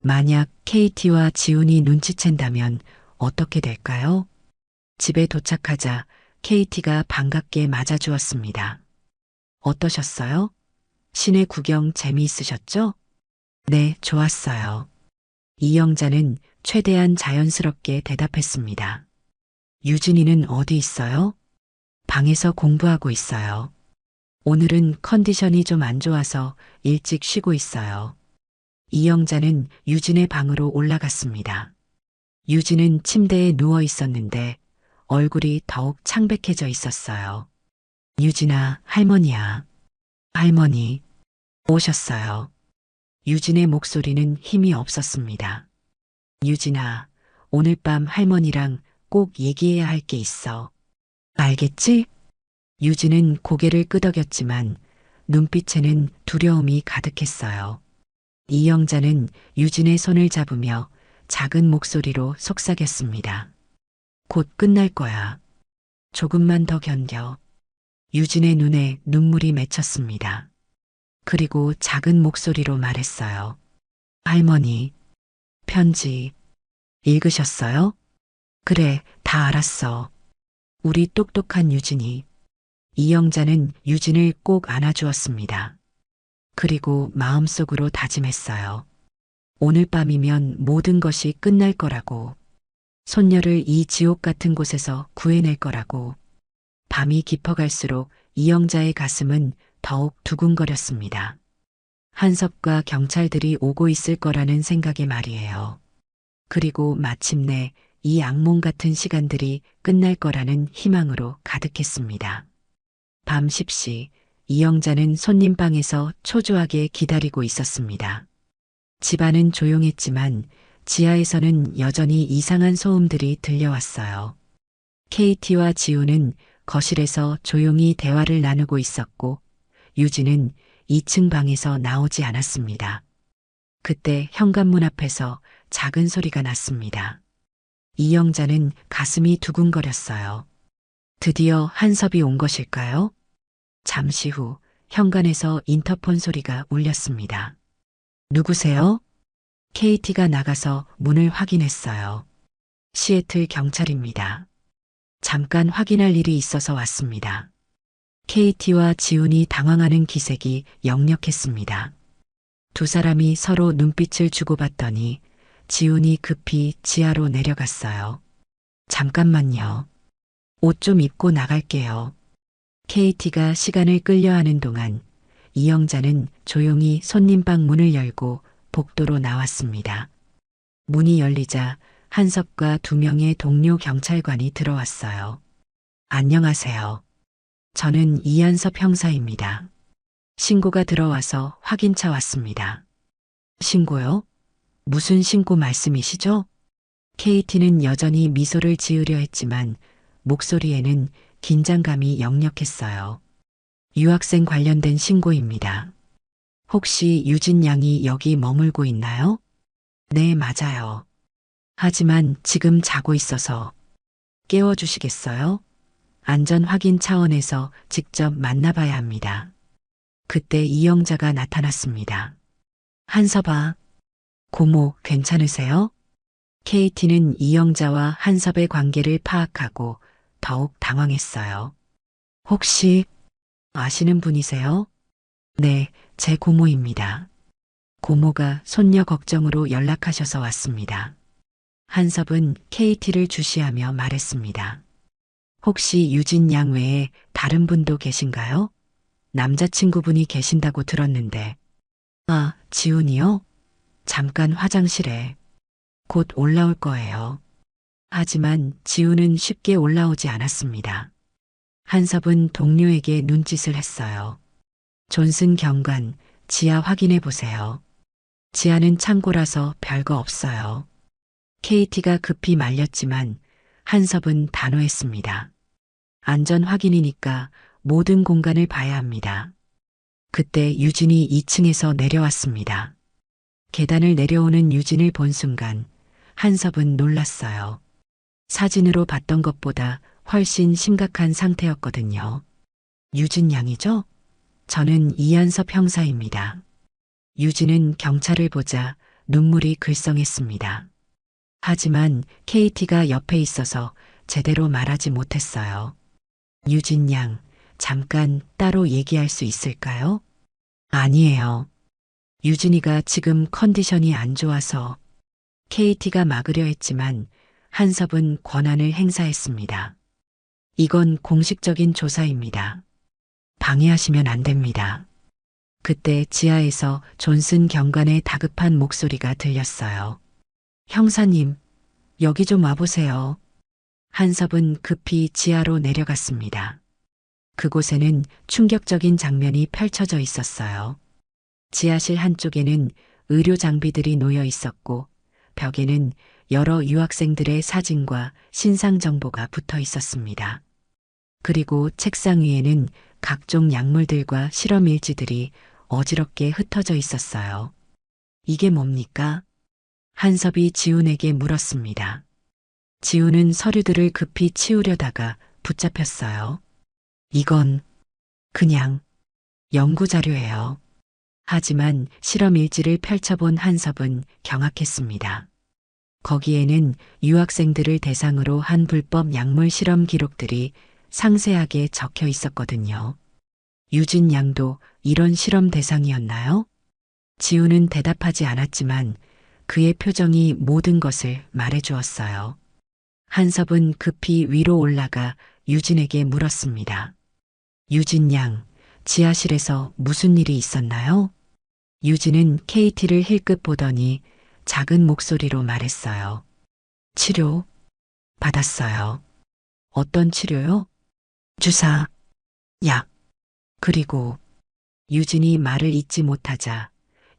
만약 KT와 지훈이 눈치챈다면 어떻게 될까요? 집에 도착하자 KT가 반갑게 맞아주었습니다. 어떠셨어요? 시내 구경 재미있으셨죠? 네, 좋았어요. 이영자는 최대한 자연스럽게 대답했습니다. 유진이는 어디 있어요? 방에서 공부하고 있어요. 오늘은 컨디션이 좀 안 좋아서 일찍 쉬고 있어요. 이영자는 유진의 방으로 올라갔습니다. 유진은 침대에 누워 있었는데 얼굴이 더욱 창백해져 있었어요. 유진아, 할머니야. 할머니, 오셨어요. 유진의 목소리는 힘이 없었습니다. 유진아, 오늘 밤 할머니랑 꼭 얘기해야 할 게 있어. 알겠지? 유진은 고개를 끄덕였지만 눈빛에는 두려움이 가득했어요. 이영자는 유진의 손을 잡으며 작은 목소리로 속삭였습니다. 곧 끝날 거야. 조금만 더 견뎌. 유진의 눈에 눈물이 맺혔습니다. 그리고 작은 목소리로 말했어요. 할머니, 편지 읽으셨어요? 그래, 다 알았어. 우리 똑똑한 유진이. 이영자는 유진을 꼭 안아주었습니다. 그리고 마음속으로 다짐했어요. 오늘 밤이면 모든 것이 끝날 거라고. 손녀를 이 지옥 같은 곳에서 구해낼 거라고. 밤이 깊어갈수록 이영자의 가슴은 더욱 두근거렸습니다. 한섭과 경찰들이 오고 있을 거라는 생각에 말이에요. 그리고 마침내 이 악몽 같은 시간들이 끝날 거라는 희망으로 가득했습니다. 밤 10시 이영자는 손님방에서 초조하게 기다리고 있었습니다. 집안은 조용했지만 지하에서는 여전히 이상한 소음들이 들려왔어요. KT와 지우는 거실에서 조용히 대화를 나누고 있었고 유진은 2층 방에서 나오지 않았습니다. 그때 현관문 앞에서 작은 소리가 났습니다. 이영자는 가슴이 두근거렸어요. 드디어 한섭이 온 것일까요? 잠시 후 현관에서 인터폰 소리가 울렸습니다. 누구세요? KT가 나가서 문을 확인했어요. 시애틀 경찰입니다. 잠깐 확인할 일이 있어서 왔습니다. KT와 지훈이 당황하는 기색이 역력했습니다. 두 사람이 서로 눈빛을 주고받더니 지훈이 급히 지하로 내려갔어요. 잠깐만요. 옷 좀 입고 나갈게요. KT가 시간을 끌려하는 동안 이영자는 조용히 손님방 문을 열고 복도로 나왔습니다. 문이 열리자 한섭과 2명의 동료 경찰관이 들어왔어요. 안녕하세요. 저는 이한섭 형사입니다. 신고가 들어와서 확인차 왔습니다. 신고요? 무슨 신고 말씀이시죠? KT는 여전히 미소를 지으려 했지만 목소리에는 긴장감이 역력했어요. 유학생 관련된 신고입니다. 혹시 유진 양이 여기 머물고 있나요? 네, 맞아요. 하지만 지금 자고 있어서 깨워주시겠어요? 안전 확인 차원에서 직접 만나봐야 합니다. 그때 이영자가 나타났습니다. 한섭아, 고모 괜찮으세요? KT는 이영자와 한섭의 관계를 파악하고 더욱 당황했어요. 혹시 아시는 분이세요? 네, 제 고모입니다. 고모가 손녀 걱정으로 연락하셔서 왔습니다. 한섭은 KT를 주시하며 말했습니다. 혹시 유진 양 외에 다른 분도 계신가요? 남자친구분이 계신다고 들었는데. 아, 지훈이요? 잠깐 화장실에. 곧 올라올 거예요. 하지만 지훈은 쉽게 올라오지 않았습니다. 한섭은 동료에게 눈짓을 했어요. 존슨 경관, 지하 확인해 보세요. 지하는 창고라서 별거 없어요. KT가 급히 말렸지만 한섭은 단호했습니다. 안전 확인이니까 모든 공간을 봐야 합니다. 그때 유진이 2층에서 내려왔습니다. 계단을 내려오는 유진을 본 순간 한섭은 놀랐어요. 사진으로 봤던 것보다 훨씬 심각한 상태였거든요. 유진 양이죠? 저는 이한섭 형사입니다. 유진은 경찰을 보자 눈물이 글썽했습니다. 하지만 KT가 옆에 있어서 제대로 말하지 못했어요. 유진 양, 잠깐 따로 얘기할 수 있을까요? 아니에요. 유진이가 지금 컨디션이 안 좋아서 KT가 막으려 했지만 한섭은 권한을 행사했습니다. 이건 공식적인 조사입니다. 방해하시면 안 됩니다. 그때 지하에서 존슨 경관의 다급한 목소리가 들렸어요. 형사님, 여기 좀 와보세요. 한섭은 급히 지하로 내려갔습니다. 그곳에는 충격적인 장면이 펼쳐져 있었어요. 지하실 한쪽에는 의료 장비들이 놓여 있었고 벽에는 여러 유학생들의 사진과 신상 정보가 붙어 있었습니다. 그리고 책상 위에는 각종 약물들과 실험 일지들이 어지럽게 흩어져 있었어요. 이게 뭡니까? 한섭이 지훈에게 물었습니다. 지훈은 서류들을 급히 치우려다가 붙잡혔어요. 이건 그냥 연구자료예요. 하지만 실험 일지를 펼쳐본 한섭은 경악했습니다. 거기에는 유학생들을 대상으로 한 불법 약물 실험 기록들이 상세하게 적혀 있었거든요. 유진 양도 이런 실험 대상이었나요? 지훈은 대답하지 않았지만 그의 표정이 모든 것을 말해주었어요. 한섭은 급히 위로 올라가 유진에게 물었습니다. 유진 양, 지하실에서 무슨 일이 있었나요? 유진은 KT를 힐끗 보더니 작은 목소리로 말했어요. 치료 받았어요. 어떤 치료요? 주사, 약, 그리고 유진이 말을 잇지 못하자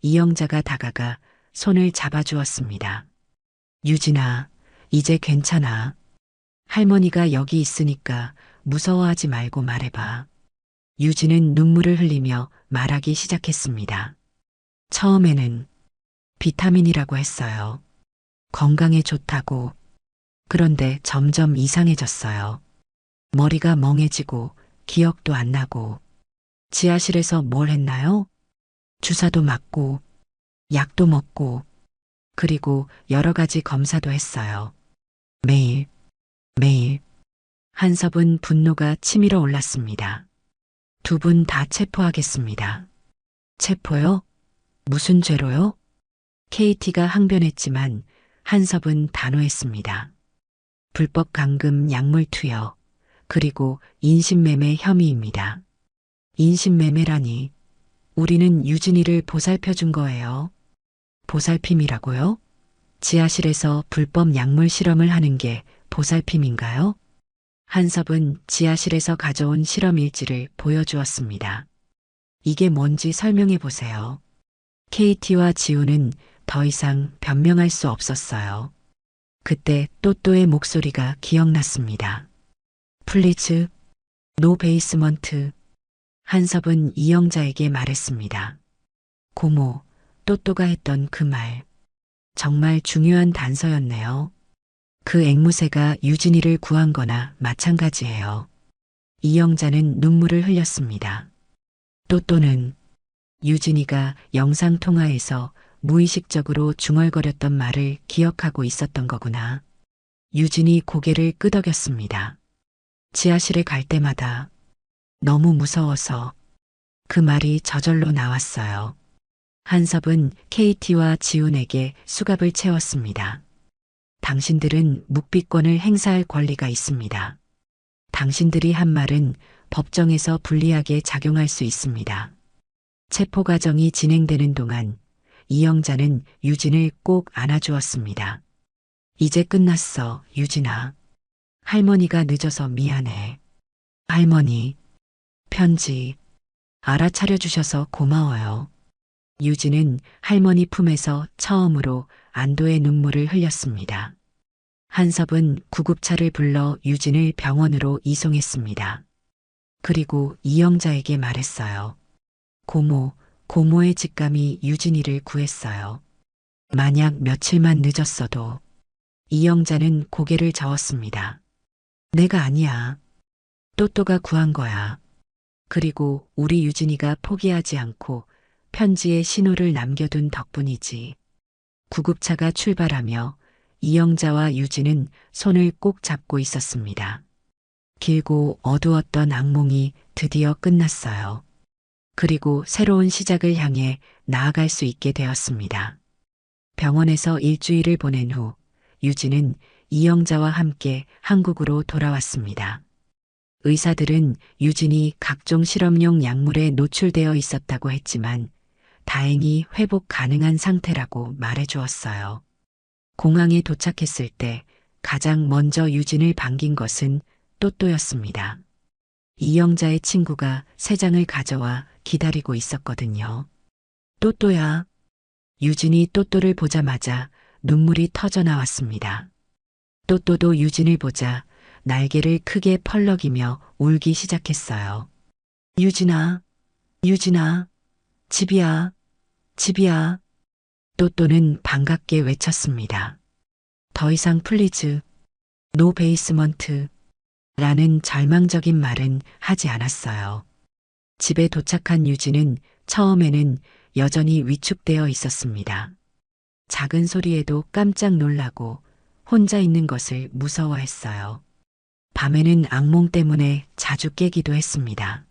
이영자가 다가가 손을 잡아주었습니다. 유진아, 이제 괜찮아. 할머니가 여기 있으니까 무서워하지 말고 말해봐. 유진은 눈물을 흘리며 말하기 시작했습니다. 처음에는 비타민이라고 했어요. 건강에 좋다고. 그런데 점점 이상해졌어요. 머리가 멍해지고 기억도 안 나고. 지하실에서 뭘 했나요? 주사도 맞고, 약도 먹고, 그리고 여러 가지 검사도 했어요. 매일, 매일. 한섭은 분노가 치밀어 올랐습니다. 두 분 다 체포하겠습니다. 체포요? 무슨 죄로요? KT가 항변했지만 한섭은 단호했습니다. 불법 감금 약물 투여, 그리고 인신매매 혐의입니다. 인신매매라니, 우리는 유진이를 보살펴 준 거예요. 보살핌이라고요? 지하실에서 불법 약물 실험을 하는 게 보살핌인가요? 한섭은 지하실에서 가져온 실험 일지를 보여주었습니다. 이게 뭔지 설명해 보세요. KT와 지우는 더 이상 변명할 수 없었어요. 그때 또또의 목소리가 기억났습니다. 플리즈, 노 베이스먼트. 한섭은 이영자에게 말했습니다. 고모, 또또가 했던 그 말. 정말 중요한 단서였네요. 그 앵무새가 유진이를 구한 거나 마찬가지예요. 이영자는 눈물을 흘렸습니다. 또또는 유진이가 영상통화에서 무의식적으로 중얼거렸던 말을 기억하고 있었던 거구나. 유진이 고개를 끄덕였습니다. 지하실에 갈 때마다 너무 무서워서 그 말이 저절로 나왔어요. 한섭은 KT와 지훈에게 수갑을 채웠습니다. 당신들은 묵비권을 행사할 권리가 있습니다. 당신들이 한 말은 법정에서 불리하게 작용할 수 있습니다. 체포 과정이 진행되는 동안 이영자는 유진을 꼭 안아주었습니다. 이제 끝났어, 유진아. 할머니가 늦어서 미안해. 할머니, 편지 알아차려 주셔서 고마워요. 유진은 할머니 품에서 처음으로 안도의 눈물을 흘렸습니다. 한섭은 구급차를 불러 유진을 병원으로 이송했습니다. 그리고 이영자에게 말했어요. 고모의 직감이 유진이를 구했어요. 만약 며칠만 늦었어도. 이영자는 고개를 저었습니다. 내가 아니야. 또또가 구한 거야. 그리고 우리 유진이가 포기하지 않고 편지에 신호를 남겨둔 덕분이지. 구급차가 출발하며 이영자와 유진은 손을 꼭 잡고 있었습니다. 길고 어두웠던 악몽이 드디어 끝났어요. 그리고 새로운 시작을 향해 나아갈 수 있게 되었습니다. 병원에서 일주일을 보낸 후 유진은 이영자와 함께 한국으로 돌아왔습니다. 의사들은 유진이 각종 실험용 약물에 노출되어 있었다고 했지만 다행히 회복 가능한 상태라고 말해주었어요. 공항에 도착했을 때 가장 먼저 유진을 반긴 것은 또또였습니다. 이영자의 친구가 새 장을 가져와 기다리고 있었거든요. 또또야. 유진이 또또를 보자마자 눈물이 터져 나왔습니다. 또또도 유진을 보자 날개를 크게 펄럭이며 울기 시작했어요. 유진아, 유진아, 집이야, 집이야. 또또는 반갑게 외쳤습니다. 더 이상 플리즈, 노 베이스먼트 라는 절망적인 말은 하지 않았어요. 집에 도착한 유진은 처음에는 여전히 위축되어 있었습니다. 작은 소리에도 깜짝 놀라고 혼자 있는 것을 무서워했어요. 밤에는 악몽 때문에 자주 깨기도 했습니다.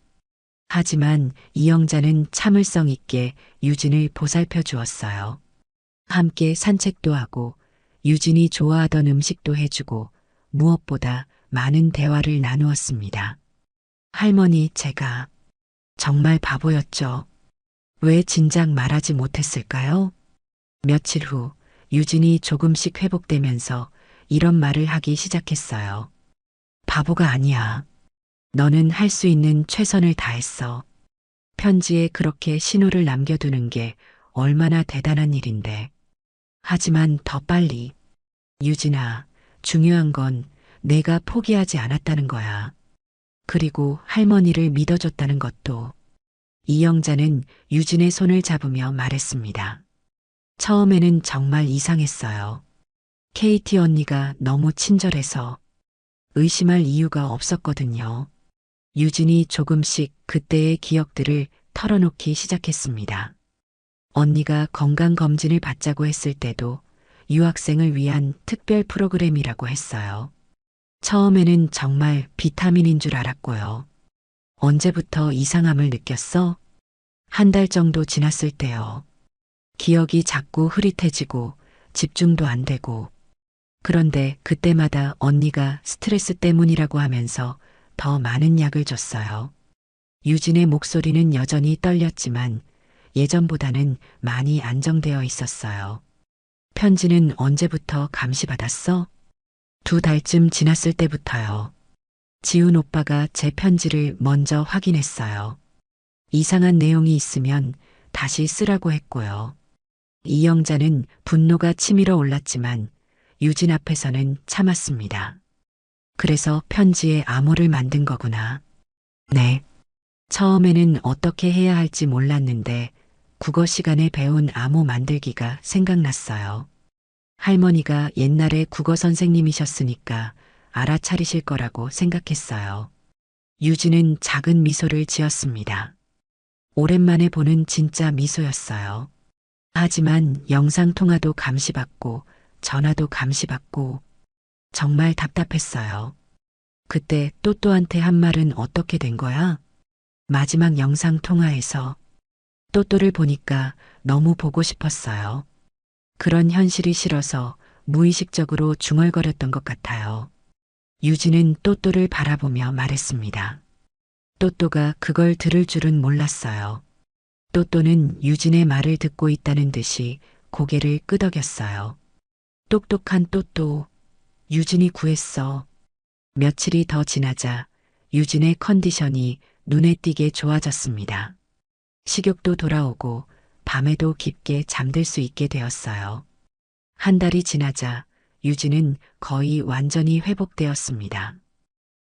하지만 이영자는 참을성 있게 유진을 보살펴 주었어요. 함께 산책도 하고 유진이 좋아하던 음식도 해주고 무엇보다 많은 대화를 나누었습니다. 할머니, 제가 정말 바보였죠. 왜 진작 말하지 못했을까요? 며칠 후 유진이 조금씩 회복되면서 이런 말을 하기 시작했어요. 바보가 아니야. 너는 할 수 있는 최선을 다했어. 편지에 그렇게 신호를 남겨두는 게 얼마나 대단한 일인데. 하지만 더 빨리. 유진아, 중요한 건 내가 포기하지 않았다는 거야. 그리고 할머니를 믿어줬다는 것도. 이영자는 유진의 손을 잡으며 말했습니다. 처음에는 정말 이상했어요. KT 언니가 너무 친절해서 의심할 이유가 없었거든요. 유진이 조금씩 그때의 기억들을 털어놓기 시작했습니다. 언니가 건강검진을 받자고 했을 때도 유학생을 위한 특별 프로그램이라고 했어요. 처음에는 정말 비타민인 줄 알았고요. 언제부터 이상함을 느꼈어? 한 달 정도 지났을 때요. 기억이 자꾸 흐릿해지고 집중도 안 되고. 그런데 그때마다 언니가 스트레스 때문이라고 하면서 더 많은 약을 줬어요. 유진의 목소리는 여전히 떨렸지만 예전보다는 많이 안정되어 있었어요. 편지는 언제부터 감시받았어? 2달쯤 지났을 때부터요. 지훈 오빠가 제 편지를 먼저 확인했어요. 이상한 내용이 있으면 다시 쓰라고 했고요. 이영자는 분노가 치밀어 올랐지만 유진 앞에서는 참았습니다. 그래서 편지에 암호를 만든 거구나. 네. 처음에는 어떻게 해야 할지 몰랐는데 국어 시간에 배운 암호 만들기가 생각났어요. 할머니가 옛날에 국어 선생님이셨으니까 알아차리실 거라고 생각했어요. 유진은 작은 미소를 지었습니다. 오랜만에 보는 진짜 미소였어요. 하지만 영상통화도 감시받고 전화도 감시받고 정말 답답했어요. 그때 또또한테 한 말은 어떻게 된 거야? 마지막 영상통화에서 또또를 보니까 너무 보고 싶었어요. 그런 현실이 싫어서 무의식적으로 중얼거렸던 것 같아요. 유진은 또또를 바라보며 말했습니다. 또또가 그걸 들을 줄은 몰랐어요. 또또는 유진의 말을 듣고 있다는 듯이 고개를 끄덕였어요. 똑똑한 또또, 유진이 구했어. 며칠이 더 지나자 유진의 컨디션이 눈에 띄게 좋아졌습니다. 식욕도 돌아오고 밤에도 깊게 잠들 수 있게 되었어요. 한 달이 지나자 유진은 거의 완전히 회복되었습니다.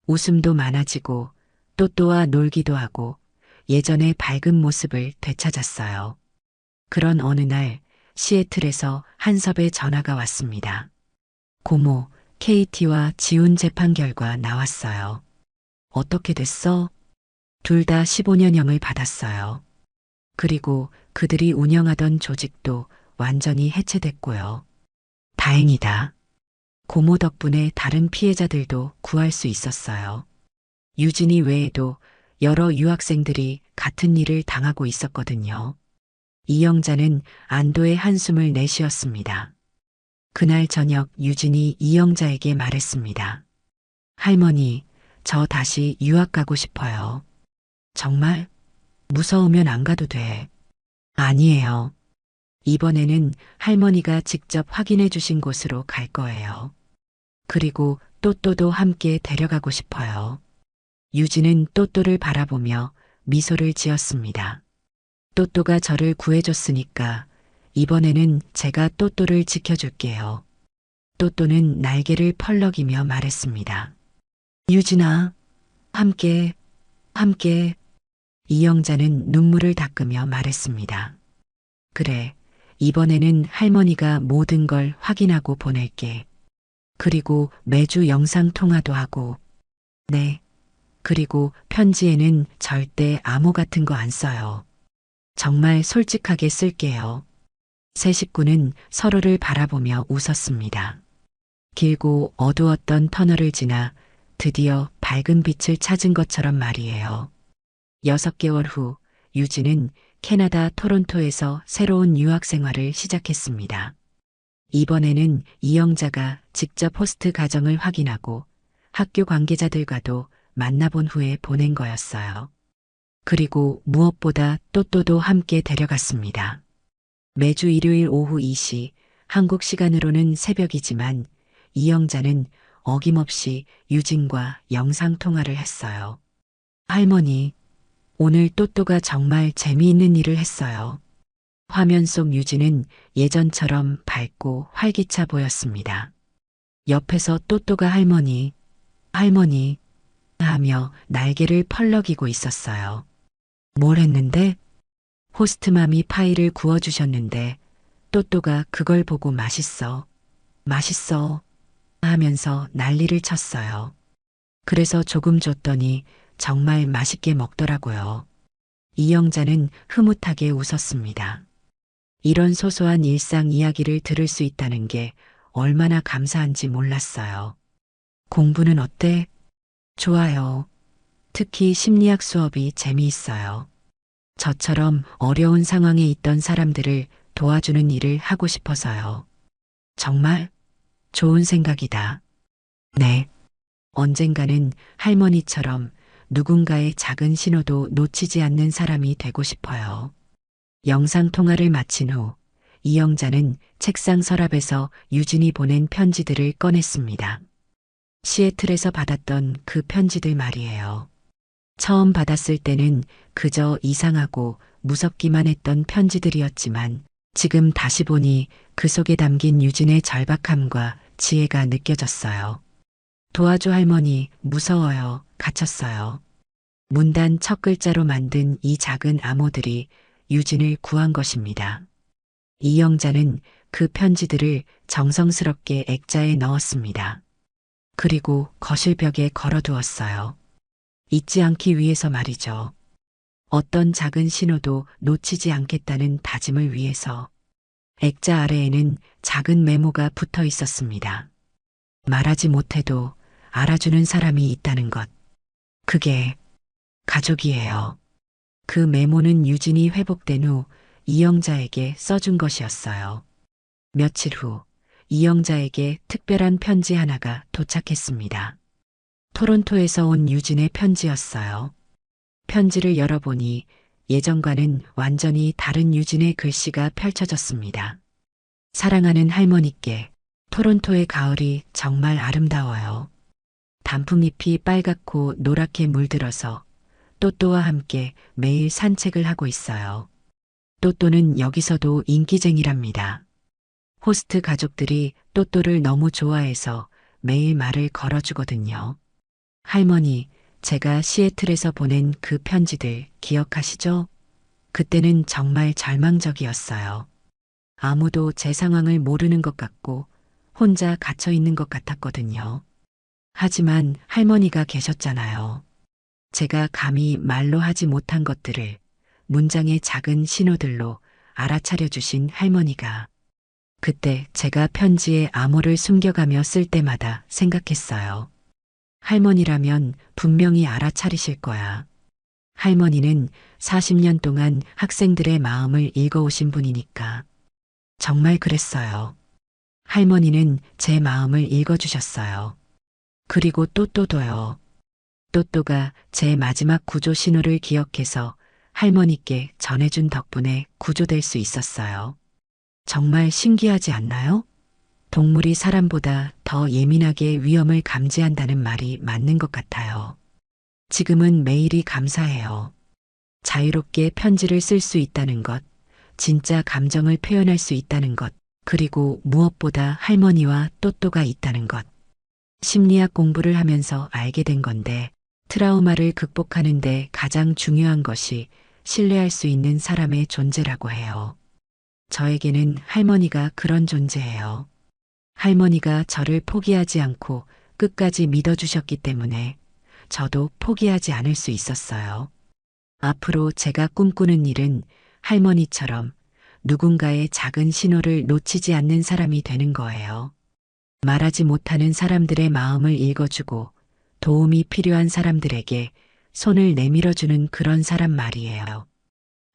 웃음도 많아지고 또또와 놀기도 하고 예전의 밝은 모습을 되찾았어요. 그런 어느 날 시애틀에서 한섭의 전화가 왔습니다. 고모, KT와 지훈 재판 결과 나왔어요. 어떻게 됐어? 둘 다 15년형을 받았어요. 그리고 그들이 운영하던 조직도 완전히 해체됐고요. 다행이다. 고모 덕분에 다른 피해자들도 구할 수 있었어요. 유진이 외에도 여러 유학생들이 같은 일을 당하고 있었거든요. 이영자는 안도의 한숨을 내쉬었습니다. 그날 저녁 유진이 이영자에게 말했습니다. 할머니, 저 다시 유학 가고 싶어요. 정말? 무서우면 안 가도 돼. 아니에요. 이번에는 할머니가 직접 확인해 주신 곳으로 갈 거예요. 그리고 또또도 함께 데려가고 싶어요. 유진은 또또를 바라보며 미소를 지었습니다. 또또가 저를 구해줬으니까 이번에는 제가 또또를 지켜줄게요. 또또는 날개를 펄럭이며 말했습니다. 유진아, 함께. 이영자는 눈물을 닦으며 말했습니다. 그래, 이번에는 할머니가 모든 걸 확인하고 보낼게. 그리고 매주 영상 통화도 하고. 네. 그리고 편지에는 절대 암호 같은 거 안 써요. 정말 솔직하게 쓸게요. 세 식구는 서로를 바라보며 웃었습니다. 길고 어두웠던 터널을 지나 드디어 밝은 빛을 찾은 것처럼 말이에요. 6개월 후 유진은 캐나다 토론토에서 새로운 유학 생활을 시작했습니다. 이번에는 이영자가 직접 호스트 가정을 확인하고 학교 관계자들과도 만나본 후에 보낸 거였어요. 그리고 무엇보다 또또도 함께 데려갔습니다. 매주 일요일 오후 2시, 한국 시간으로는 새벽이지만 이영자는 어김없이 유진과 영상통화를 했어요. 할머니, 오늘 또또가 정말 재미있는 일을 했어요. 화면 속 유진은 예전처럼 밝고 활기차 보였습니다. 옆에서 또또가 할머니 하며 날개를 펄럭이고 있었어요. 뭘 했는데? 호스트맘이 파이를 구워주셨는데 또또가 그걸 보고 맛있어 하면서 난리를 쳤어요. 그래서 조금 줬더니 정말 맛있게 먹더라고요. 이영자는 흐뭇하게 웃었습니다. 이런 소소한 일상 이야기를 들을 수 있다는 게 얼마나 감사한지 몰랐어요. 공부는 어때? 좋아요. 특히 심리학 수업이 재미있어요. 저처럼 어려운 상황에 있던 사람들을 도와주는 일을 하고 싶어서요. 정말 좋은 생각이다. 네. 언젠가는 할머니처럼 누군가의 작은 신호도 놓치지 않는 사람이 되고 싶어요. 영상통화를 마친 후 이영자는 책상 서랍에서 유진이 보낸 편지들을 꺼냈습니다. 시애틀에서 받았던 그 편지들 말이에요. 처음 받았을 때는 그저 이상하고 무섭기만 했던 편지들이었지만 지금 다시 보니 그 속에 담긴 유진의 절박함과 지혜가 느껴졌어요. 도와줘 할머니, 무서워요. 갇혔어요. 문단 첫 글자로 만든 이 작은 암호들이 유진을 구한 것입니다. 이영자는 그 편지들을 정성스럽게 액자에 넣었습니다. 그리고 거실벽에 걸어두었어요. 잊지 않기 위해서 말이죠. 어떤 작은 신호도 놓치지 않겠다는 다짐을 위해서. 액자 아래에는 작은 메모가 붙어 있었습니다. 말하지 못해도 알아주는 사람이 있다는 것. 그게 가족이에요. 그 메모는 유진이 회복된 후 이영자에게 써준 것이었어요. 며칠 후 이영자에게 특별한 편지 하나가 도착했습니다. 토론토에서 온 유진의 편지였어요. 편지를 열어보니 예전과는 완전히 다른 유진의 글씨가 펼쳐졌습니다. 사랑하는 할머니께 토론토의 가을이 정말 아름다워요. 단풍잎이 빨갛고 노랗게 물들어서 또또와 함께 매일 산책을 하고 있어요. 또또는 여기서도 인기쟁이랍니다. 호스트 가족들이 또또를 너무 좋아해서 매일 말을 걸어주거든요. 할머니, 제가 시애틀에서 보낸 그 편지들 기억하시죠? 그때는 정말 절망적이었어요. 아무도 제 상황을 모르는 것 같고 혼자 갇혀 있는 것 같았거든요. 하지만 할머니가 계셨잖아요. 제가 감히 말로 하지 못한 것들을 문장의 작은 신호들로 알아차려 주신 할머니가. 그때 제가 편지에 암호를 숨겨가며 쓸 때마다 생각했어요. 할머니라면 분명히 알아차리실 거야. 할머니는 40년 동안 학생들의 마음을 읽어오신 분이니까. 정말 그랬어요. 할머니는 제 마음을 읽어주셨어요. 그리고 또또도요. 또또가 제 마지막 구조 신호를 기억해서 할머니께 전해준 덕분에 구조될 수 있었어요. 정말 신기하지 않나요? 동물이 사람보다 더 예민하게 위험을 감지한다는 말이 맞는 것 같아요. 지금은 매일이 감사해요. 자유롭게 편지를 쓸 수 있다는 것, 진짜 감정을 표현할 수 있다는 것, 그리고 무엇보다 할머니와 또또가 있다는 것. 심리학 공부를 하면서 알게 된 건데, 트라우마를 극복하는데 가장 중요한 것이 신뢰할 수 있는 사람의 존재라고 해요. 저에게는 할머니가 그런 존재예요. 할머니가 저를 포기하지 않고 끝까지 믿어주셨기 때문에 저도 포기하지 않을 수 있었어요. 앞으로 제가 꿈꾸는 일은 할머니처럼 누군가의 작은 신호를 놓치지 않는 사람이 되는 거예요. 말하지 못하는 사람들의 마음을 읽어주고 도움이 필요한 사람들에게 손을 내밀어주는 그런 사람 말이에요.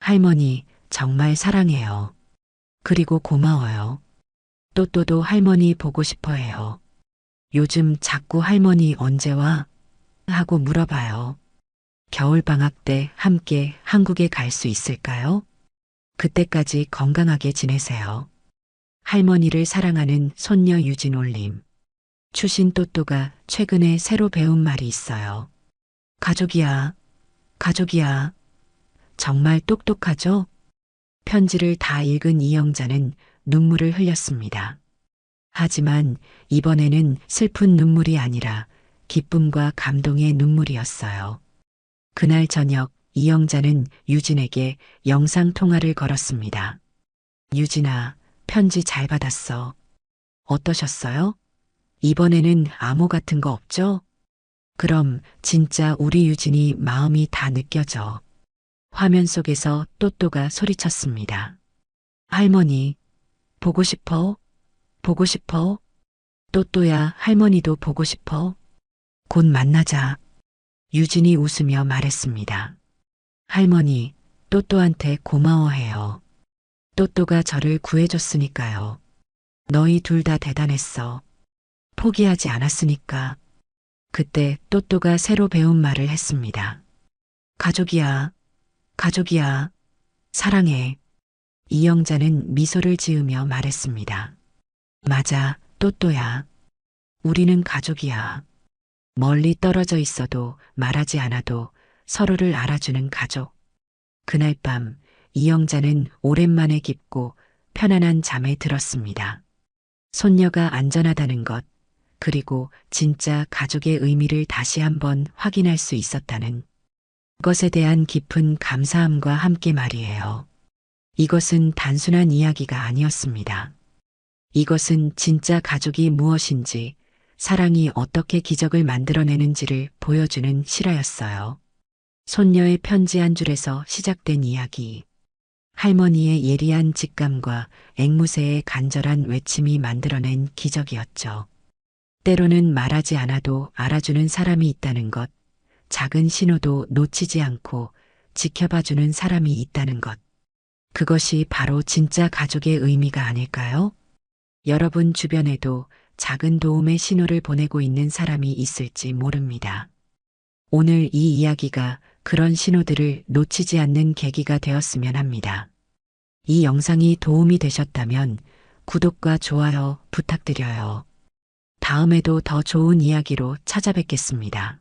할머니, 정말 사랑해요. 그리고 고마워요. 또또도 할머니 보고 싶어 해요. 요즘 자꾸 할머니 언제 와? 하고 물어봐요. 겨울방학 때 함께 한국에 갈 수 있을까요? 그때까지 건강하게 지내세요. 할머니를 사랑하는 손녀 유진 올림. 추신 또또가 최근에 새로 배운 말이 있어요. 가족이야, 가족이야. 정말 똑똑하죠? 편지를 다 읽은 이영자는 눈물을 흘렸습니다. 하지만 이번에는 슬픈 눈물이 아니라 기쁨과 감동의 눈물이었어요. 그날 저녁 이영자는 유진에게 영상통화를 걸었습니다. 유진아, 편지 잘 받았어. 어떠셨어요? 이번에는 암호 같은 거 없죠? 그럼 진짜 우리 유진이 마음이 다 느껴져. 화면 속에서 또또가 소리쳤습니다. 할머니, 보고 싶어? 보고 싶어? 또또야, 할머니도 보고 싶어? 곧 만나자. 유진이 웃으며 말했습니다. 할머니, 또또한테 고마워해요. 또또가 저를 구해줬으니까요. 너희 둘 다 대단했어. 포기하지 않았으니까. 그때 또또가 새로 배운 말을 했습니다. 가족이야, 가족이야, 사랑해. 이영자는 미소를 지으며 말했습니다. 맞아, 또또야. 우리는 가족이야. 멀리 떨어져 있어도 말하지 않아도 서로를 알아주는 가족. 그날 밤 이영자는 오랜만에 깊고 편안한 잠에 들었습니다. 손녀가 안전하다는 것, 그리고 진짜 가족의 의미를 다시 한번 확인할 수 있었다는 것에 대한 깊은 감사함과 함께 말이에요. 이것은 단순한 이야기가 아니었습니다. 이것은 진짜 가족이 무엇인지, 사랑이 어떻게 기적을 만들어내는지를 보여주는 실화였어요. 손녀의 편지 한 줄에서 시작된 이야기. 할머니의 예리한 직감과 앵무새의 간절한 외침이 만들어낸 기적이었죠. 때로는 말하지 않아도 알아주는 사람이 있다는 것, 작은 신호도 놓치지 않고 지켜봐주는 사람이 있다는 것. 그것이 바로 진짜 가족의 의미가 아닐까요? 여러분 주변에도 작은 도움의 신호를 보내고 있는 사람이 있을지 모릅니다. 오늘 이 이야기가 그런 신호들을 놓치지 않는 계기가 되었으면 합니다. 이 영상이 도움이 되셨다면 구독과 좋아요 부탁드려요. 다음에도 더 좋은 이야기로 찾아뵙겠습니다.